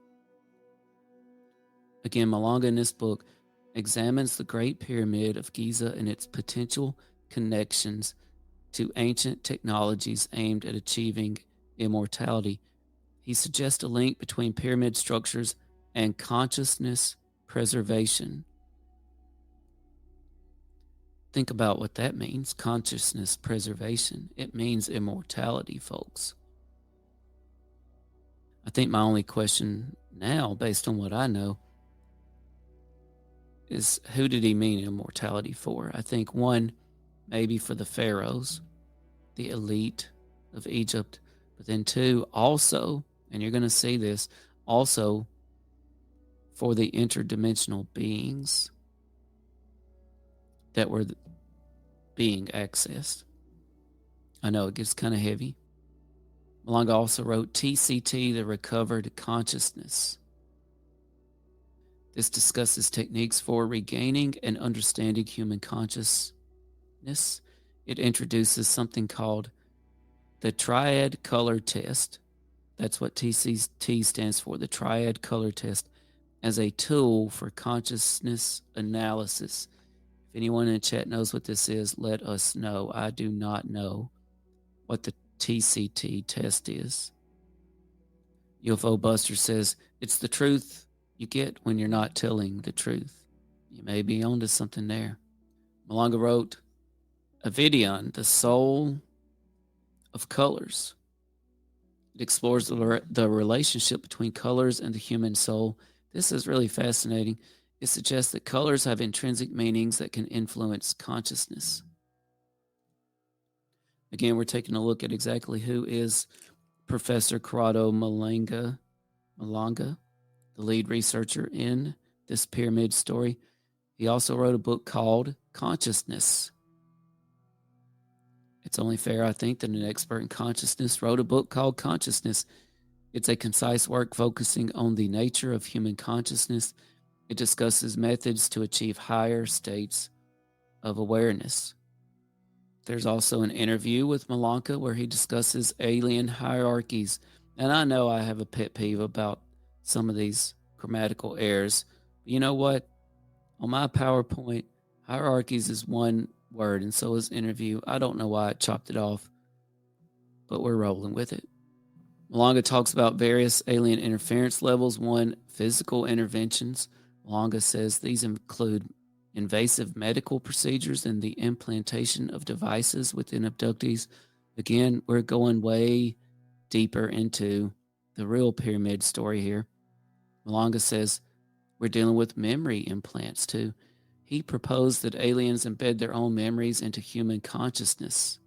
Again, Malanga in this book examines the Great Pyramid of Giza and its potential connections to ancient technologies aimed at achieving immortality. He suggests a link between pyramid structures and consciousness preservation. Think about what that means, consciousness preservation. It means immortality, folks. I think my only question now, based on what I know, is who did he mean immortality for? I think one, maybe for the pharaohs, the elite of Egypt, but then two, also, and you're going to see this, also for the interdimensional beings that were being accessed. I know it gets kind of heavy. Malanga also wrote TCT, the Recovered Consciousness. This discusses techniques for regaining and understanding human consciousness. It introduces something called the Triad Color Test. That's what TCT stands for, the Triad Color Test, as a tool for consciousness analysis. If anyone in the chat knows what this is, let us know. I do not know what the TCT test is. UFO Buster says, it's the truth you get when you're not telling the truth. You may be onto something there. Malanga wrote, Avidion, the soul of colors. It explores the relationship between colors and the human soul. This is really fascinating. It suggests that colors have intrinsic meanings that can influence consciousness. Again, we're taking a look at exactly who is Professor Corrado Malanga, the lead researcher in this pyramid story. He also wrote a book called Consciousness. It's only fair, I think, that an expert in consciousness wrote a book called Consciousness. It's a concise work focusing on the nature of human consciousness. It discusses methods to achieve higher states of awareness. There's also an interview with Malanga where he discusses alien hierarchies. And I know I have a pet peeve about some of these grammatical errors. But you know what? On my PowerPoint, hierarchies is one word, and so is interview. I don't know why I chopped it off, but we're rolling with it. Malanga talks about various alien interference levels. One, physical interventions. Malanga says these include invasive medical procedures and the implantation of devices within abductees. Again, we're going way deeper into the real pyramid story here. Malanga says we're dealing with memory implants too. He proposed that aliens embed their own memories into human consciousness,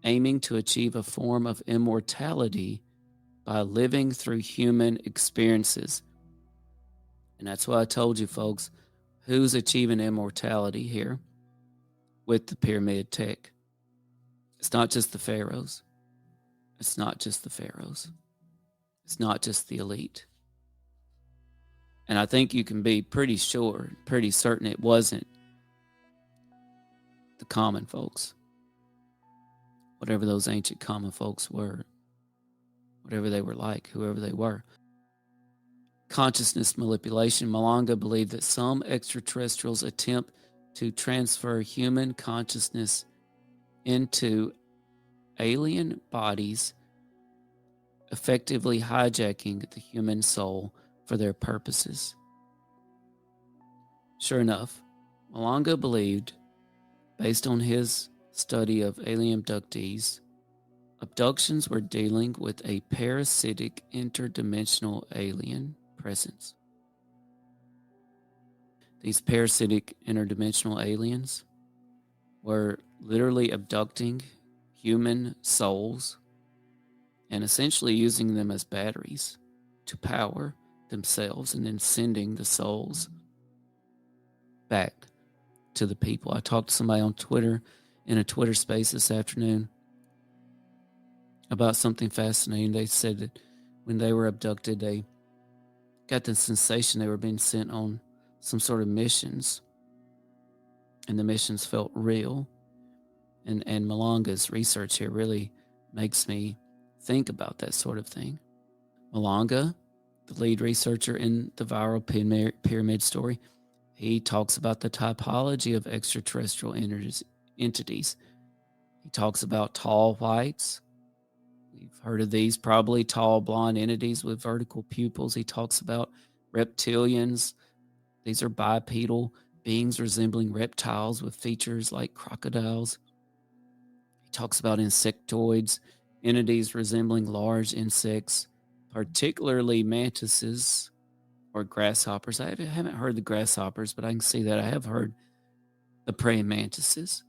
aiming to achieve a form of immortality by living through human experiences. And that's why I told you, folks, who's achieving immortality here with the pyramid tech? It's not just the pharaohs. It's not just the pharaohs. It's not just the elite. And I think you can be pretty sure, pretty certain it wasn't the common folks. Whatever those ancient common folks were. Whatever they were like, whoever they were. Consciousness manipulation. Malanga believed that some extraterrestrials attempt to transfer human consciousness into alien bodies, effectively hijacking the human soul for their purposes. Sure enough, Malanga believed, based on his study of alien abductees, abductions were dealing with a parasitic interdimensional alien presence. These parasitic interdimensional aliens were literally abducting human souls and essentially using them as batteries to power themselves and then sending the souls back to the people. I talked to somebody on Twitter in a Twitter space this afternoon about something fascinating. They said that when they were abducted, they got the sensation they were being sent on some sort of missions, and the missions felt real. And Malanga's research here really makes me think about that sort of thing. Malanga, the lead researcher in the viral pyramid story, he talks about the typology of extraterrestrial entities. He talks about tall whites. We've heard of these, probably tall blonde entities with vertical pupils. He talks about reptilians. These are bipedal beings resembling reptiles with features like crocodiles. He talks about insectoids, entities resembling large insects, particularly mantises or grasshoppers. I haven't heard the grasshoppers, but I can see that I have heard the praying mantises.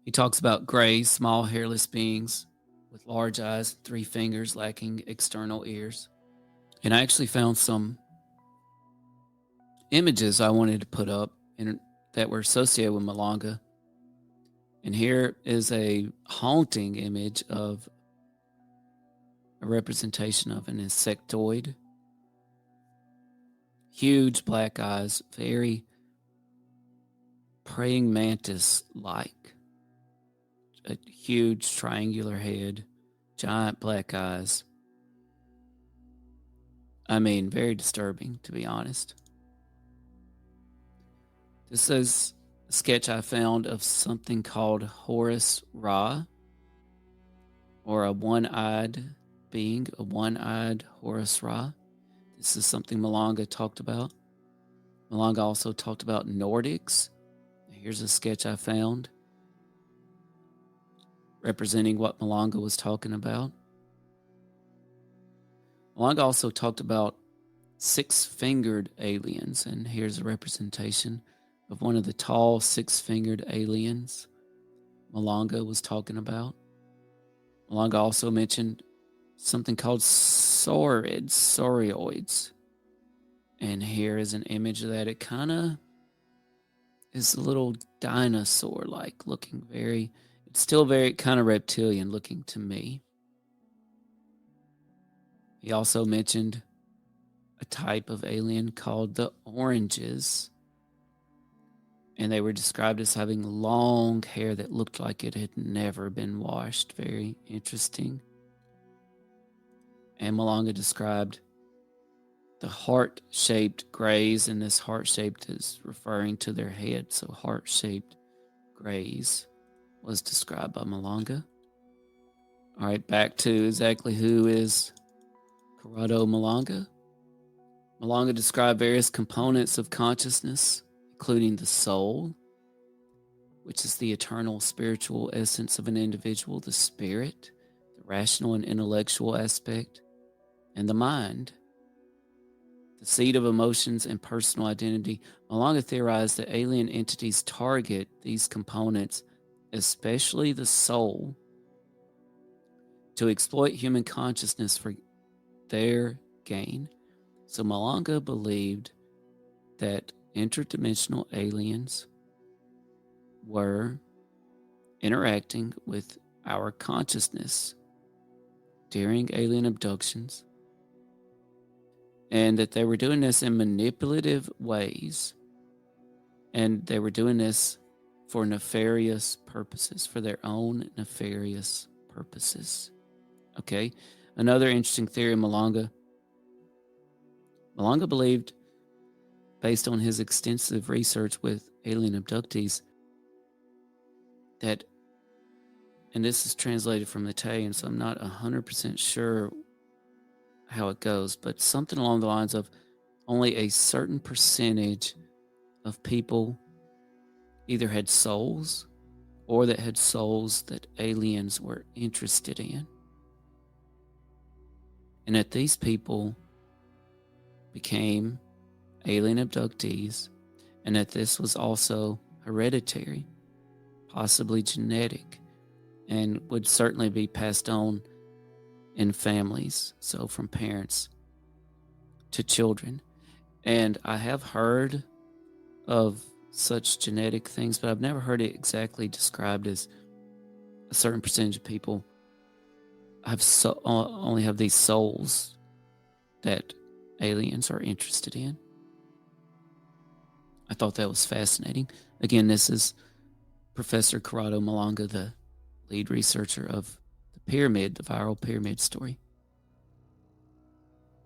He talks about gray, small, hairless beings with large eyes, 3 fingers, lacking external ears. And I actually found some images I wanted to put up that were associated with Malanga. And here is a haunting image of a representation of an insectoid. Huge black eyes, very praying mantis-like. A huge triangular head, giant black eyes. I mean, very disturbing, to be honest. This is a sketch I found of something called Horus Ra, or a one-eyed being, a one-eyed Horus Ra. This is something Malanga talked about. Malanga also talked about Nordics. Here's a sketch I found representing what Malanga was talking about. Malanga also talked about 6-fingered aliens, and here's a representation of one of the tall 6-fingered aliens Malanga was talking about. Malanga also mentioned something called sauroids. And here is an image of that. It kind of is a little dinosaur-like looking, it's still very kind of reptilian looking to me. He also mentioned a type of alien called the oranges. And they were described as having long hair that looked like it had never been washed. Very interesting. And Malanga described the heart-shaped grays, and this heart-shaped is referring to their head. So heart-shaped grays was described by Malanga. All right, back to exactly who is Corrado Malanga. Malanga described various components of consciousness, including the soul, which is the eternal spiritual essence of an individual, the spirit, the rational and intellectual aspect, and the mind, the seat of emotions and personal identity. Malanga theorized that alien entities target these components, especially the soul, to exploit human consciousness for their gain. So Malanga believed that interdimensional aliens were interacting with our consciousness during alien abductions, and that they were doing this in manipulative ways, and they were doing this for nefarious purposes, for their own nefarious purposes. Okay, another interesting theory of Malanga believed, based on his extensive research with alien abductees, that, and this is translated from Italian, so I'm not 100% sure how it goes, but something along the lines of only a certain percentage of people either had souls or that had souls that aliens were interested in. And that these people became alien abductees, and that this was also hereditary, possibly genetic, and would certainly be passed on in families, so from parents to children. And I have heard of such genetic things, but I've never heard it exactly described as a certain percentage of people only have these souls that aliens are interested in. I thought that was fascinating. Again, this is Professor Corrado Malanga, the lead researcher of the pyramid, the viral pyramid story.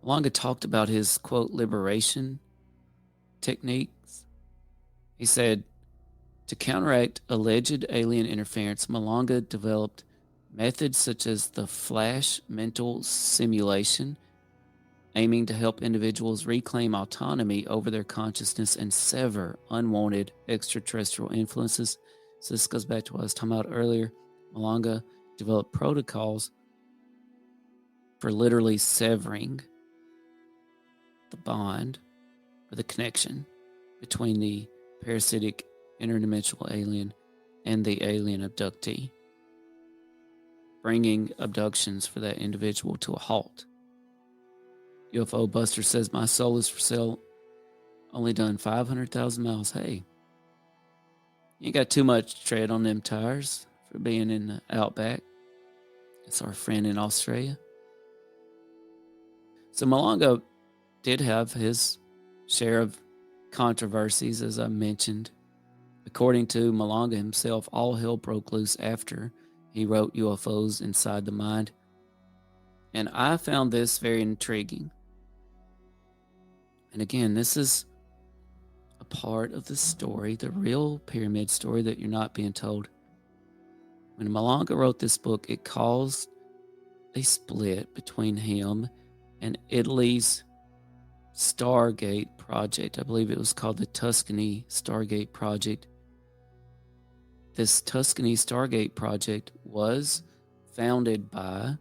Malanga talked about his, quote, liberation techniques. He said, To counteract alleged alien interference, Malanga developed methods such as the flash mental simulation, aiming to help individuals reclaim autonomy over their consciousness and sever unwanted extraterrestrial influences. So this goes back to what I was talking about earlier. Malanga developed protocols for literally severing the bond or the connection between the parasitic interdimensional alien and the alien abductee, bringing abductions for that individual to a halt. UFO Buster says, my soul is for sale, only done 500,000 miles. Hey, you ain't got too much tread on them tires for being in the outback. It's our friend in Australia. So Malanga did have his share of controversies, as I mentioned. According to Malanga himself, all hell broke loose after he wrote UFOs Inside the Mind. And I found this very intriguing. And again, this is a part of the story, the real pyramid story that you're not being told. When Malanga wrote this book, it caused a split between him and Italy's Stargate project. I believe it was called the Tuscany Stargate project. This Tuscany Stargate project was founded by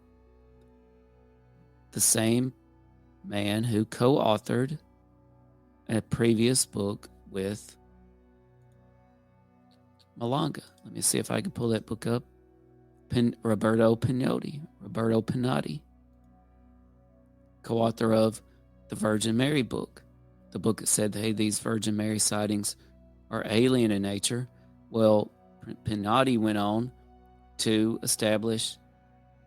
the same man who co-authored a previous book with Malanga. Let me see if I can pull that book up. Roberto Pinotti, co-author of the Virgin Mary book, the book that said, hey, these Virgin Mary sightings are alien in nature. Well, Pinotti went on to establish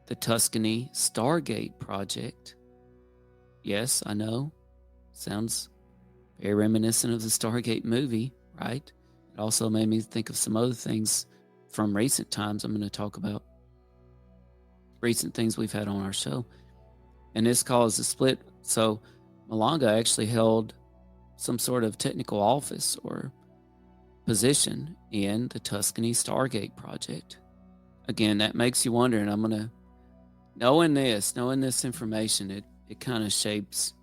the Tuscany Stargate project. Yes, I know, sounds very reminiscent of the Stargate movie, right? It also made me think of some other things from recent times. I'm going to talk about recent things we've had on our show. And this caused a split. So Malanga actually held some sort of technical office or position in the Tuscany Stargate project. Again, that makes you wonder, and I'm going to, knowing this information, it kind of shapes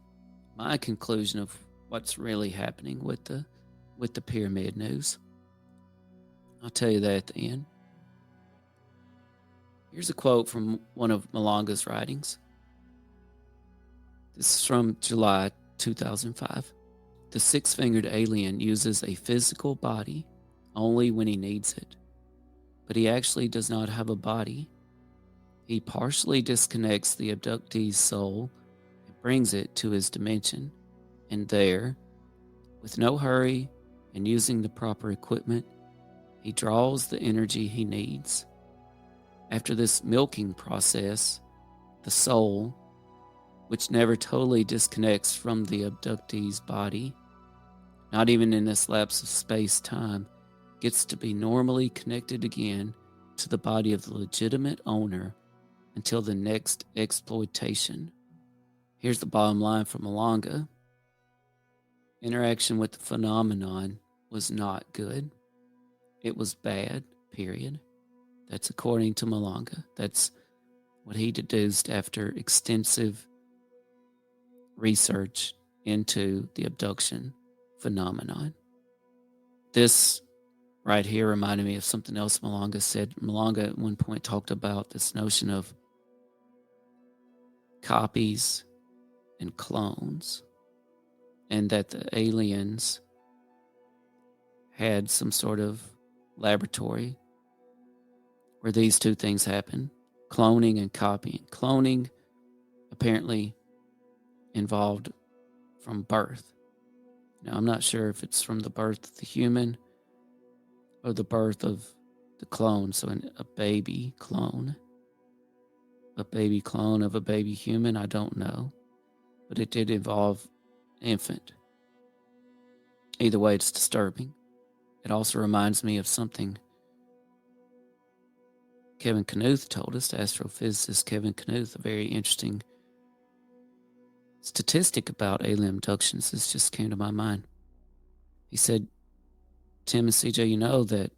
my conclusion of what's really happening with the pyramid news. I'll tell you that at the end. Here's a quote from one of Malanga's writings. This is from July 2005. The six-fingered alien uses a physical body only when he needs it. But he actually does not have a body. He partially disconnects the abductee's soul and brings it to his dimension. And there, with no hurry and using the proper equipment, he draws the energy he needs. After this milking process, the soul, which never totally disconnects from the abductee's body, not even in this lapse of space-time, gets to be normally connected again to the body of the legitimate owner until the next exploitation. Here's the bottom line from Malanga. Interaction with the phenomenon was not good. It was bad, period. That's according to Malanga. That's what he deduced after extensive research into the abduction phenomenon. This right here reminded me of something else Malanga said. Malanga at one point talked about this notion of copies and clones, and that the aliens had some sort of laboratory where these two things happen, cloning and copying. Cloning apparently involved from birth. Now, I'm not sure if it's from the birth of the human or the birth of the clone. So a baby clone of a baby human, I don't know. But it did involve infant. Either way, it's disturbing. It also reminds me of something Kevin Knuth told us, astrophysicist Kevin Knuth, a very interesting statistic about alien abductions. This just came to my mind. He said, Tim and CJ, you know that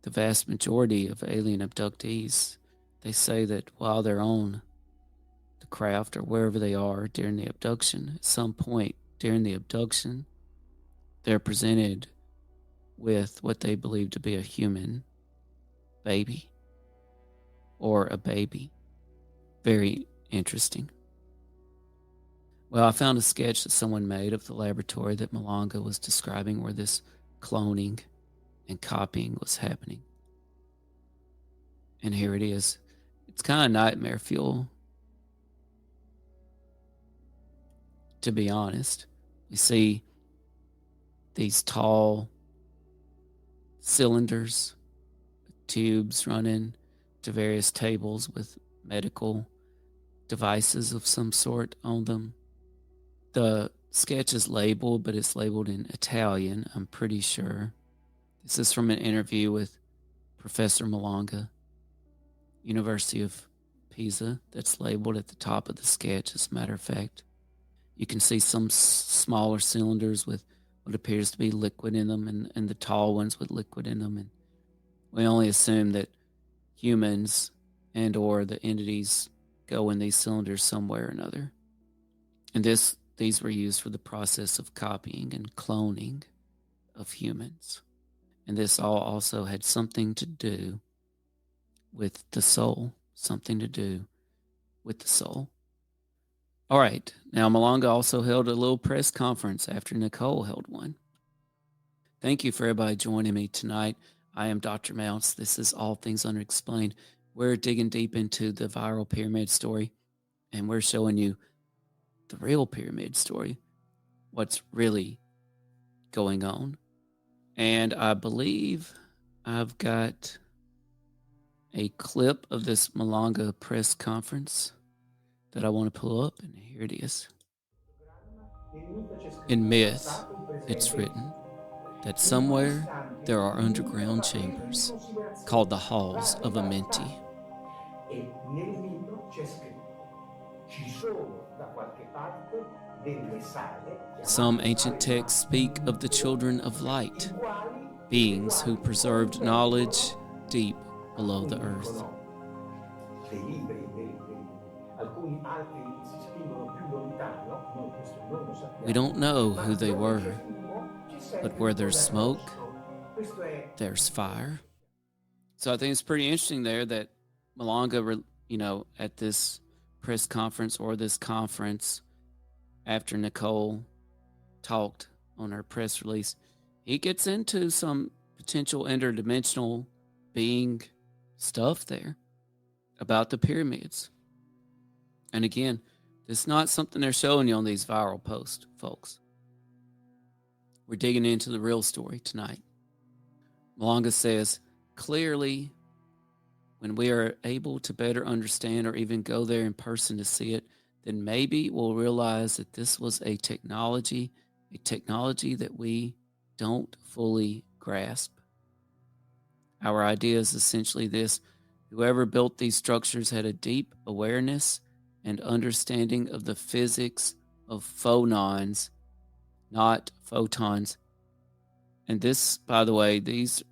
the vast majority of alien abductees, they say that while they're on the craft or wherever they are during the abduction, at some point during the abduction, they're presented with what they believe to be a human baby or a baby. Very interesting. Well, I found a sketch that someone made of the laboratory that Malanga was describing where this cloning and copying was happening. And here it is. It's kind of nightmare fuel, to be honest. We see these tall cylinders, tubes running to various tables with medical devices of some sort on them. The sketch is labeled, but it's labeled in Italian, I'm pretty sure. This is from an interview with Professor Malanga, University of Pisa, that's labeled at the top of the sketch, as a matter of fact. You can see some smaller cylinders with what appears to be liquid in them, and the tall ones with liquid in them. And we only assume that humans and or the entities go in these cylinders somewhere or another. And these were used for the process of copying and cloning of humans. And this all also had something to do with the soul. Something to do with the soul. All right. Now, Malanga also held a little press conference after Nicole held one. Thank you for everybody joining me tonight. I am Dr. Mounts. This is All Things Unexplained. We're digging deep into the viral pyramid story, and we're showing you the real pyramid story, what's really going on. And I believe I've got a clip of this Malanga press conference that I want to pull up, and here it is. In myth, it's written that somewhere there are underground chambers called the Halls of Amenti. Some ancient texts speak of the children of light, beings who preserved knowledge deep below the earth. We don't know who they were, but where there's smoke, there's fire. So I think it's pretty interesting there that Malanga, at this press conference or this conference, after Nicole talked on her press release, he gets into some potential interdimensional being stuff there about the pyramids. And again, this is not something they're showing you on these viral posts, folks. We're digging into the real story tonight. Malanga says, clearly, when we are able to better understand or even go there in person to see it, then maybe we'll realize that this was a technology that we don't fully grasp. Our idea is essentially this: whoever built these structures had a deep awareness and understanding of the physics of phonons, not photons. And this, by the way, these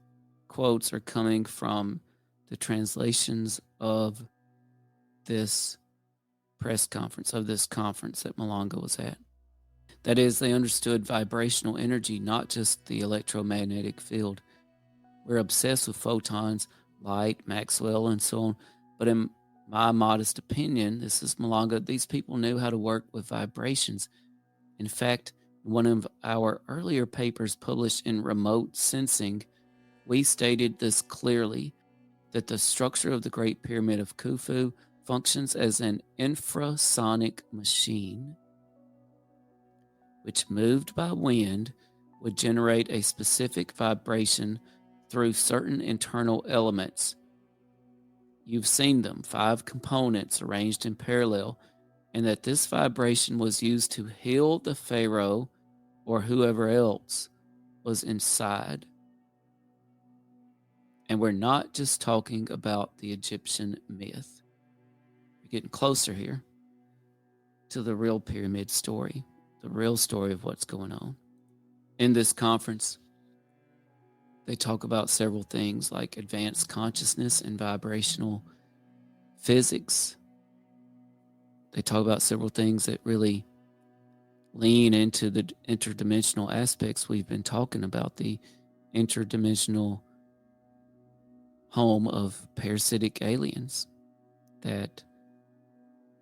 quotes are coming from the translations of this press conference, of this conference that Malanga was at. That is, they understood vibrational energy, not just the electromagnetic field. We're obsessed with photons, light, Maxwell, and so on. But in my modest opinion, this is Malanga, these people knew how to work with vibrations. In fact, in one of our earlier papers published in Remote Sensing, we stated this clearly, that the structure of the Great Pyramid of Khufu functions as an infrasonic machine, which, moved by wind, would generate a specific vibration through certain internal elements. You've seen them, 5 components arranged in parallel, and that this vibration was used to heal the pharaoh or whoever else was inside. And we're not just talking about the Egyptian myth. We're getting closer here to the real pyramid story, the real story of what's going on. In this conference, they talk about several things like advanced consciousness and vibrational physics. They talk about several things that really lean into the interdimensional aspects we've been talking about, the interdimensional home of parasitic aliens that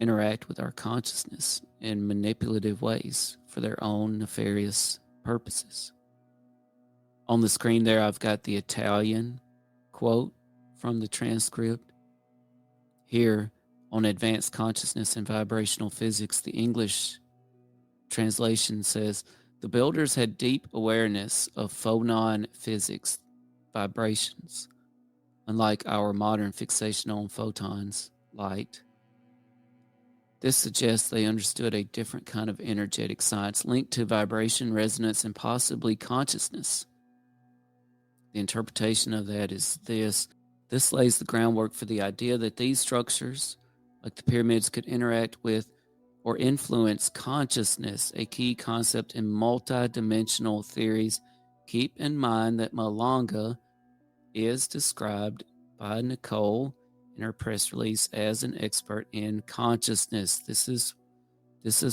interact with our consciousness in manipulative ways for their own nefarious purposes. On the screen there, I've got the Italian quote from the transcript. Here on advanced consciousness and vibrational physics, the English translation says, the builders had deep awareness of phonon physics, vibrations, unlike our modern fixation on photons, light. This suggests they understood a different kind of energetic science linked to vibration, resonance, and possibly consciousness. The interpretation of that is this. This lays the groundwork for the idea that these structures, like the pyramids, could interact with or influence consciousness, a key concept in multidimensional theories. Keep in mind that Malanga is described by Nicole in her press release as an expert in consciousness. This is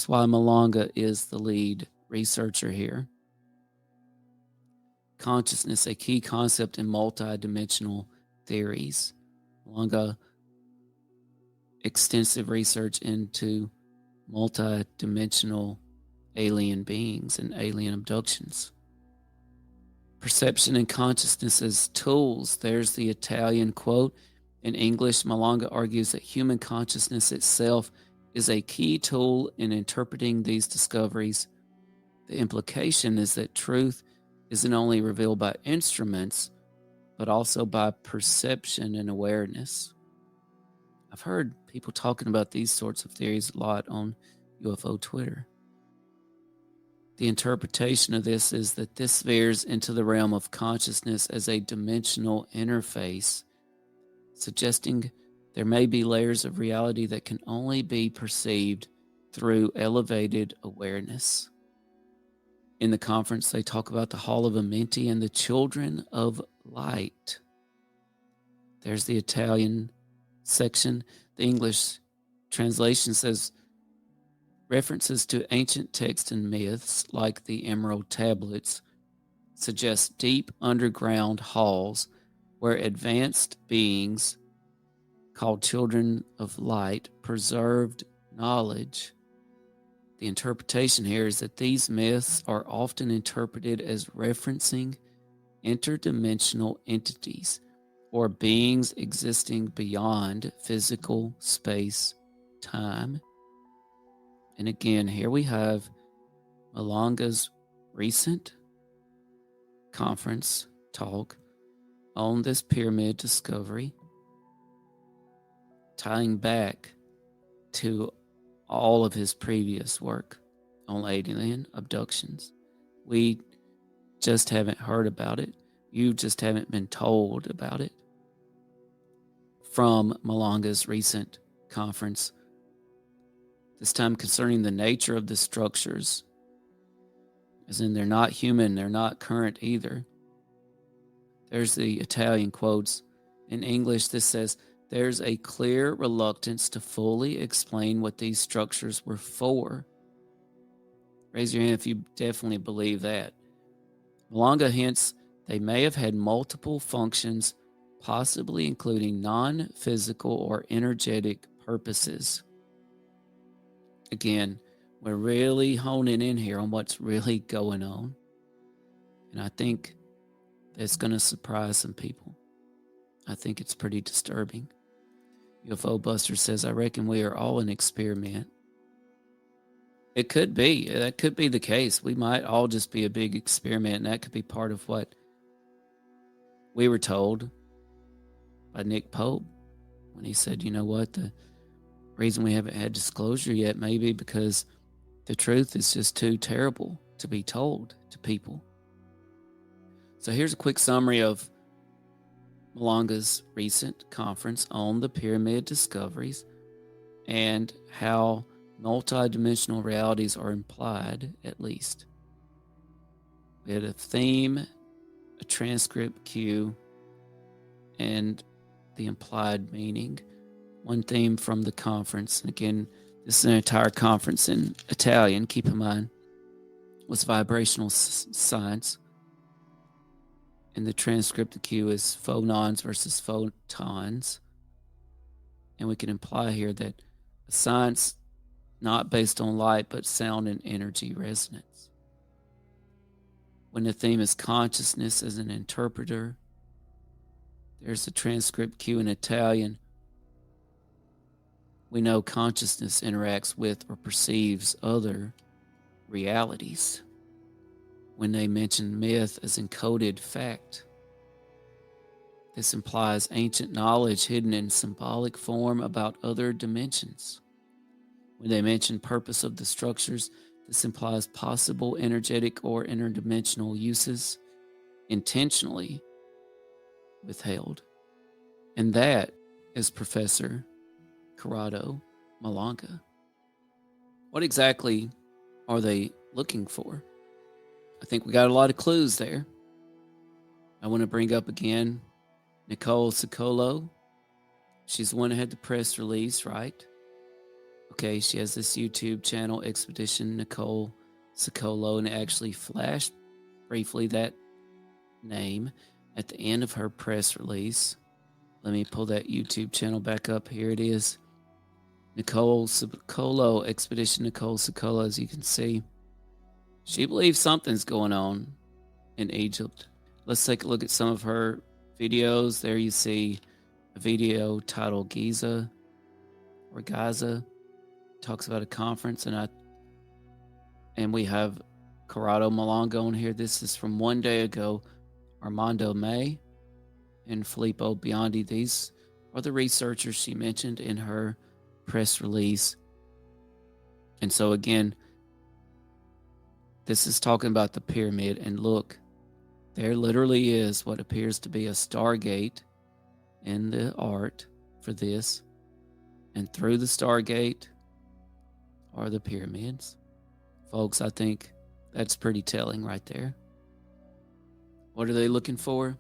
why Malanga is the lead researcher here. Consciousness, a key concept in multidimensional theories. Malanga, extensive research into multidimensional alien beings and alien abductions. Perception and consciousness as tools. There's the Italian quote. In English, Malanga argues that human consciousness itself is a key tool in interpreting these discoveries. The implication is that truth isn't only revealed by instruments, but also by perception and awareness. I've heard people talking about these sorts of theories a lot on UFO Twitter. The interpretation of this is that this veers into the realm of consciousness as a dimensional interface, suggesting there may be layers of reality that can only be perceived through elevated awareness. In the conference, they talk about the Hall of Amenti and the children of light. There's the Italian section. The English translation says, references to ancient texts and myths like the Emerald Tablets suggest deep underground halls where advanced beings called children of light preserved knowledge. The interpretation here is that these myths are often interpreted as referencing interdimensional entities or beings existing beyond physical space, time. And again, here we have Malanga's recent conference talk on this pyramid discovery, tying back to all of his previous work on alien abductions. We just haven't heard about it. You just haven't been told about it. From Malanga's recent conference, this time concerning the nature of the structures, as in they're not human, they're not current either. There's the Italian quotes. In English, this says, there's a clear reluctance to fully explain what these structures were for. Raise your hand if you definitely believe that. Malanga hints they may have had multiple functions, possibly including non-physical or energetic purposes. Again, we're really honing in here on what's really going on. And I think it's going to surprise some people. I think it's pretty disturbing. UFO Buster says, I reckon we are all an experiment. It could be. That could be the case. We might all just be a big experiment, and that could be part of what we were told by Nick Pope when he said, you know what, the reason we haven't had disclosure yet may be because the truth is just too terrible to be told to people. So here's a quick summary of Malanga's recent conference on the pyramid discoveries and how multidimensional realities are implied, at least. We had a theme a transcript cue, and the implied meaning. One theme from the conference, and again, this is an entire conference in Italian, keep in mind, was vibrational science. And the transcript cue is phonons versus photons. And we can imply here that a science not based on light, but sound and energy resonance. When the theme is consciousness as an interpreter, there's a transcript cue in Italian. We know consciousness interacts with or perceives other realities. When they mention myth as encoded fact, this implies ancient knowledge hidden in symbolic form about other dimensions. When they mention purpose of the structures, this implies possible energetic or interdimensional uses intentionally withheld. And that is Professor Corrado Malanga. What exactly are they looking for? I think we got a lot of clues there. I want to bring up again Nicole Sicolo. She's the one who had the press release, right? Okay, she has this YouTube channel, Expedition Nicole Sicolo, and it actually flashed briefly that name at the end of her press release. Let me pull that YouTube channel back up. Here it is. Nicole Sicolo, Expedition Nicole Sicolo, as you can see. She believes something's going on in Egypt. Let's take a look at some of her videos. There you see a video titled Giza or Giza. Talks about a conference, and we have Corrado Malanga on here. This is from one day ago. Armando May and Filippo Biondi. These are the researchers she mentioned in her press release. And so again, this is talking about the pyramid, and look, there literally is what appears to be a stargate in the art for this, and through the stargate are the pyramids. Folks, I think that's pretty telling right there. What are they looking for?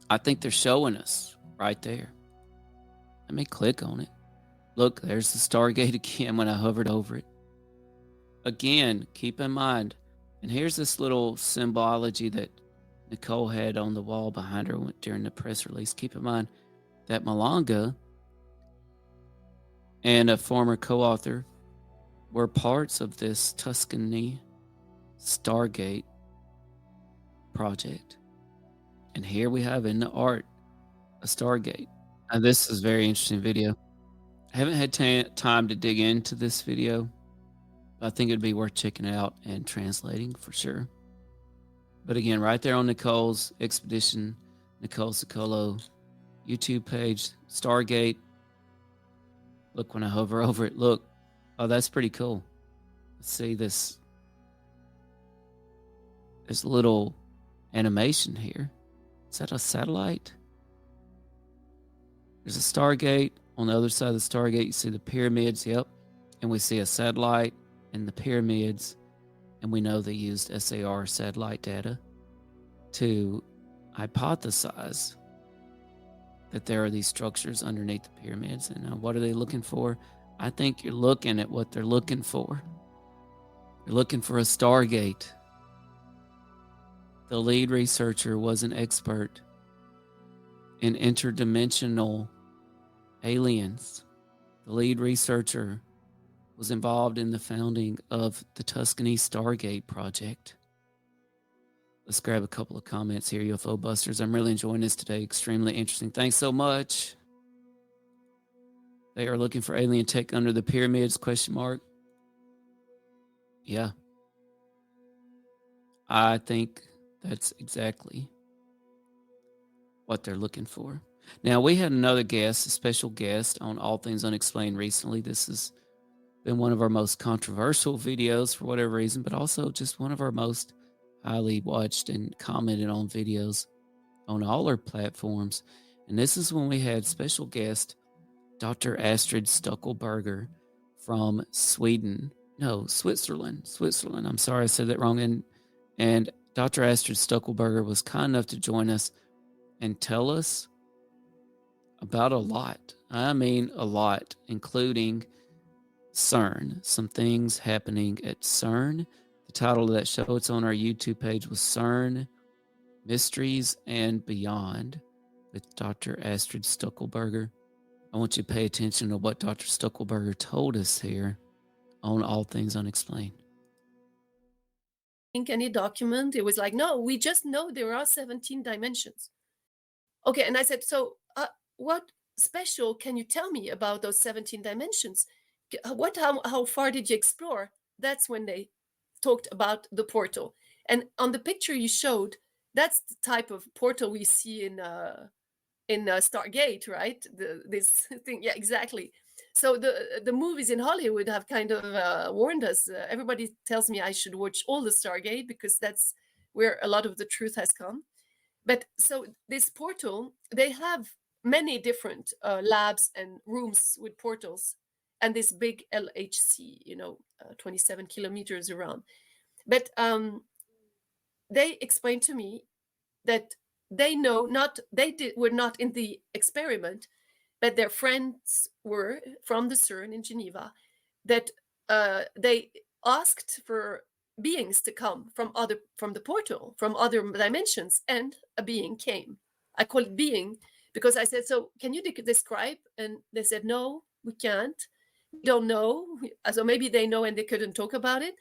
I think they're showing us right there. Let me click on it. Look, there's the stargate again when I hovered over it. Again, keep in mind, and here's this little symbology that Nicole had on the wall behind her during the press release. Keep in mind that Malanga and a former co-author were parts of this Tuscany Stargate project. And here we have in the art a Stargate. Now, this is a very interesting video. I haven't had time to dig into this video, but I think it'd be worth checking out and translating for sure. But again, right there on Nicole's Expedition, Nicole Sicolo YouTube page, Stargate. Look, when I hover over it, look. Oh, that's pretty cool. Let's see this. There's a little animation here. Is that a satellite? There's a Stargate. On the other side of the Stargate, you see the pyramids. Yep. And we see a satellite and the pyramids. And we know they used SAR satellite data to hypothesize that there are these structures underneath the pyramids. And what are they looking for? I think you're looking at what they're looking for. You're looking for a Stargate. The lead researcher was an expert in interdimensional aliens. The lead researcher was involved in the founding of the Tuscany Stargate project. Let's grab a couple of comments here, UFO Busters. I'm really enjoying this today. Extremely interesting. Thanks so much. They are looking for alien tech under the pyramids, ? Yeah. I think that's exactly what they're looking for. Now, we had another guest, a special guest on All Things Unexplained recently. This has been one of our most controversial videos for whatever reason, but also just one of our most highly watched and commented on videos on all our platforms. And this is when we had special guest Dr. Astrid Stuckelberger from Switzerland. I'm sorry I said that wrong. And Dr. Astrid Stuckelberger was kind enough to join us and tell us about a lot. I mean, a lot, including CERN, some things happening at CERN. The title of that show, it's on our YouTube page, was CERN, Mysteries and Beyond with Dr. Astrid Stuckelberger. I want you to pay attention to what Dr. Stuckelberger told us here on All Things Unexplained. Any document, it was like, no, we just know there are 17 dimensions. Okay, and I said, so what special can you tell me about those 17 dimensions? How far did you explore? That's when they talked about the portal. And on the picture you showed, that's the type of portal we see in Stargate, right? This thing, yeah, exactly. So the movies in Hollywood have kind of warned us. Everybody tells me I should watch all the Stargate because that's where a lot of the truth has come. But so this portal, they have many different labs and rooms with portals, and this big LHC, 27 kilometers around. But they explained to me that they know were not in the experiment, but their friends were from the CERN in Geneva, that they asked for beings to come from the portal, from other dimensions, and a being came. I call it being because I said, so can you describe? And they said, no, we can't. We don't know. So maybe they know and they couldn't talk about it.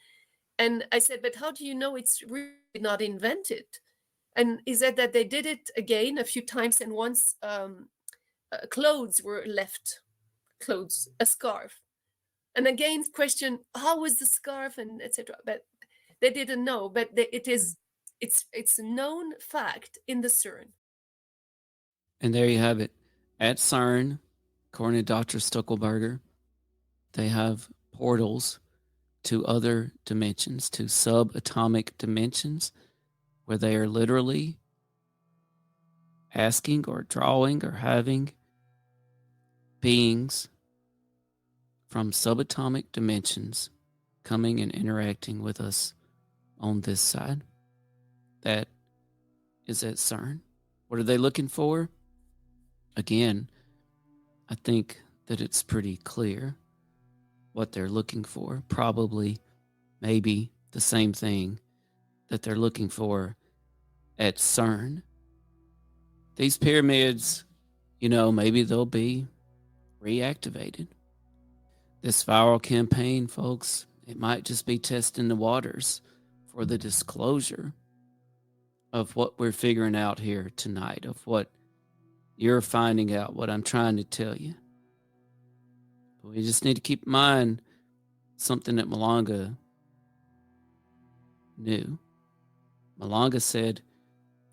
And I said, but how do you know it's really not invented? And he said that they did it again a few times, and once clothes were left, a scarf. And again, question, how was the scarf, and etc. But they didn't know. But it's a known fact in the CERN. And there you have it. At CERN, according to Dr. Stuckelberger, they have portals to other dimensions, to subatomic dimensions, where they are literally asking or drawing or having beings from subatomic dimensions coming and interacting with us on this side. That is at CERN. What are they looking for? Again, I think that it's pretty clear what they're looking for. Probably, maybe the same thing that they're looking for at CERN. These pyramids, maybe they'll be reactivated. This viral campaign, folks, it might just be testing the waters for the disclosure of what we're figuring out here tonight, of what you're finding out, what I'm trying to tell you. But we just need to keep in mind something that Malanga knew. Malanga said,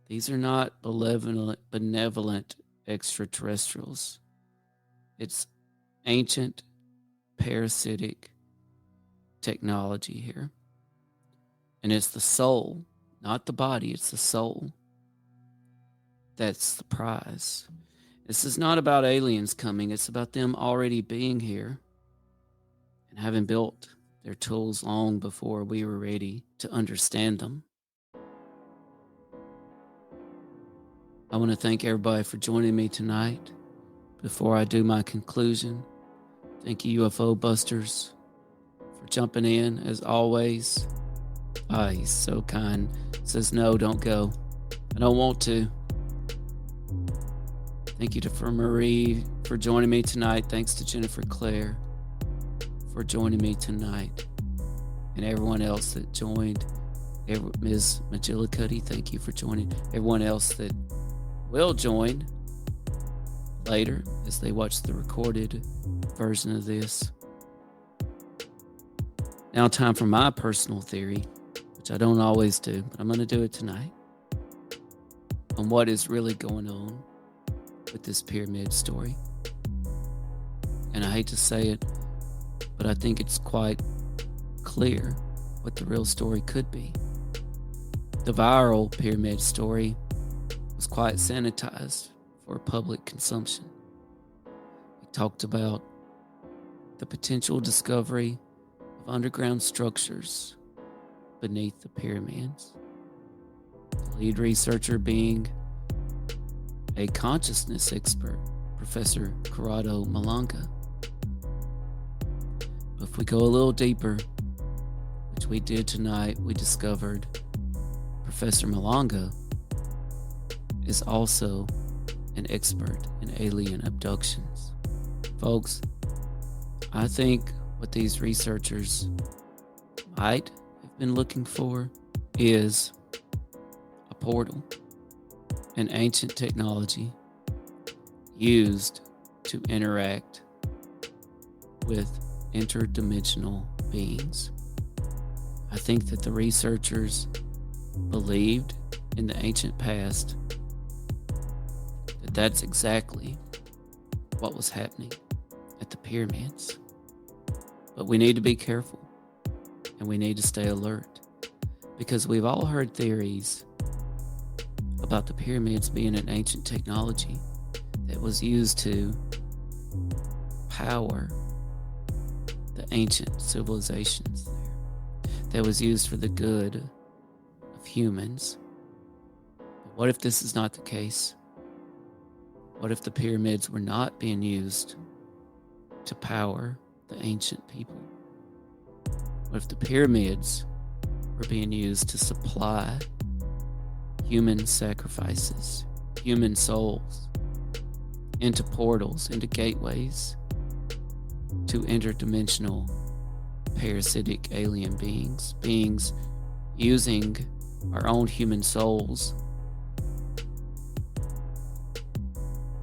these are not benevolent extraterrestrials. It's ancient, parasitic technology here. And it's the soul, not the body, it's the soul. That's the prize. This is not about aliens coming. It's about them already being here and having built their tools long before we were ready to understand them. I want to thank everybody for joining me tonight. Before I do my conclusion, thank you, UFO Busters, for jumping in as always. He's so kind. Says, no, don't go. I don't want to. Thank you to Marie for joining me tonight. Thanks to Jennifer Claire for joining me tonight. And everyone else that joined. Ms. McGillicuddy, thank you for joining. Everyone else that will join later as they watch the recorded version of this. Now time for my personal theory, which I don't always do, but I'm going to do it tonight, on what is really going on with this pyramid story. And I hate to say it, but I think it's quite clear what the real story could be. The viral pyramid story was quite sanitized for public consumption. We talked about the potential discovery of underground structures beneath the pyramids. lead researcher being a consciousness expert, Professor Corrado Malanga. But if we go a little deeper, which we did tonight, we discovered Professor Malanga is also an expert in alien abductions. Folks, I think what these researchers might have been looking for is a portal, an ancient technology used to interact with interdimensional beings. I think that the researchers believed in the ancient past that that's exactly what was happening at the pyramids. But we need to be careful and we need to stay alert, because we've all heard theories about the pyramids being an ancient technology that was used to power the ancient civilizations there, that was used for the good of humans. But what if this is not the case? What if the pyramids were not being used to power the ancient people? What if the pyramids were being used to supply human sacrifices, human souls, into portals, into gateways to interdimensional parasitic alien beings using our own human souls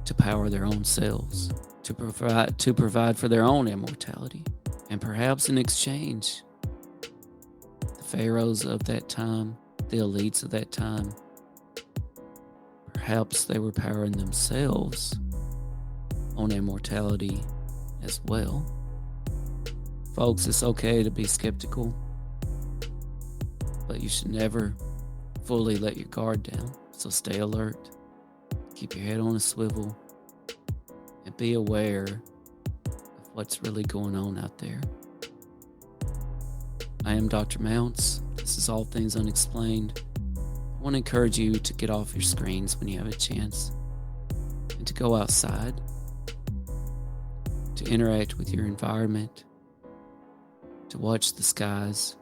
to power their own selves, to provide for their own immortality? And perhaps in exchange, the pharaohs of that time, the elites of that time, perhaps they were powering themselves on immortality as well. Folks, it's okay to be skeptical, but you should never fully let your guard down. So stay alert, keep your head on a swivel, and be aware of what's really going on out there. I am Dr. Mounts. This is All Things Unexplained. I want to encourage you to get off your screens when you have a chance and to go outside, to interact with your environment, to watch the skies,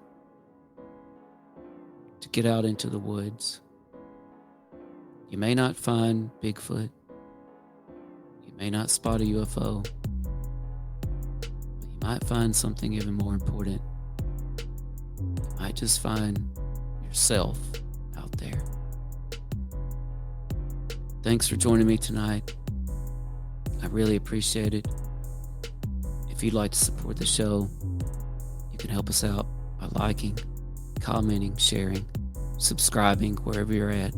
to get out into the woods. You may not find Bigfoot. You may not spot a UFO. But you might find something even more important. You might just find yourself out there. Thanks for joining me tonight. I really appreciate it. If you'd like to support the show, you can help us out by liking, commenting, sharing, subscribing wherever you're at.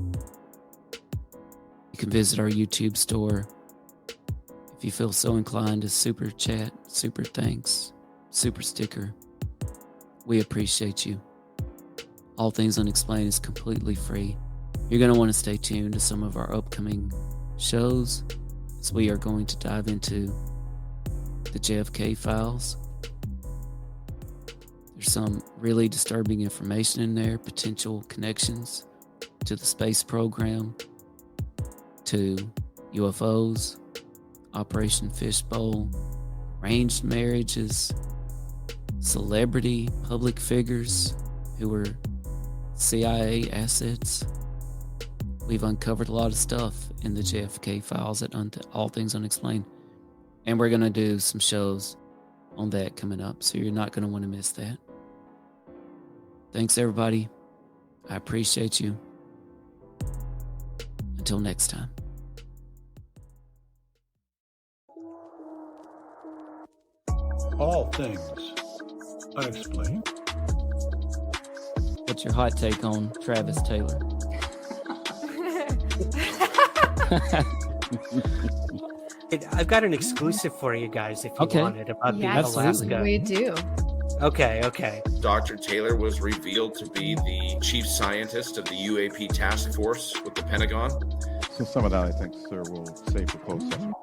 You can visit our YouTube store. If you feel so inclined to super chat, super thanks, super sticker, we appreciate you. All Things Unexplained is completely free. You're going to want to stay tuned to some of our upcoming shows, as we are going to dive into the JFK files. There's some really disturbing information in there, potential connections to the space program, to UFOs, Operation Fishbowl, arranged marriages, celebrity public figures who were CIA assets. We've uncovered a lot of stuff in the JFK files at All Things Unexplained, and we're going to do some shows on that coming up, so you're not going to want to miss that. Thanks, everybody. I appreciate you. Until next time. All Things Unexplained. What's your hot take on Travis Taylor? I've got an exclusive for you guys if you want it about the Alaska. We do. Okay. Dr. Taylor was revealed to be the chief scientist of the UAP task force with the Pentagon. So some of that, I think, sir, will save for closed session.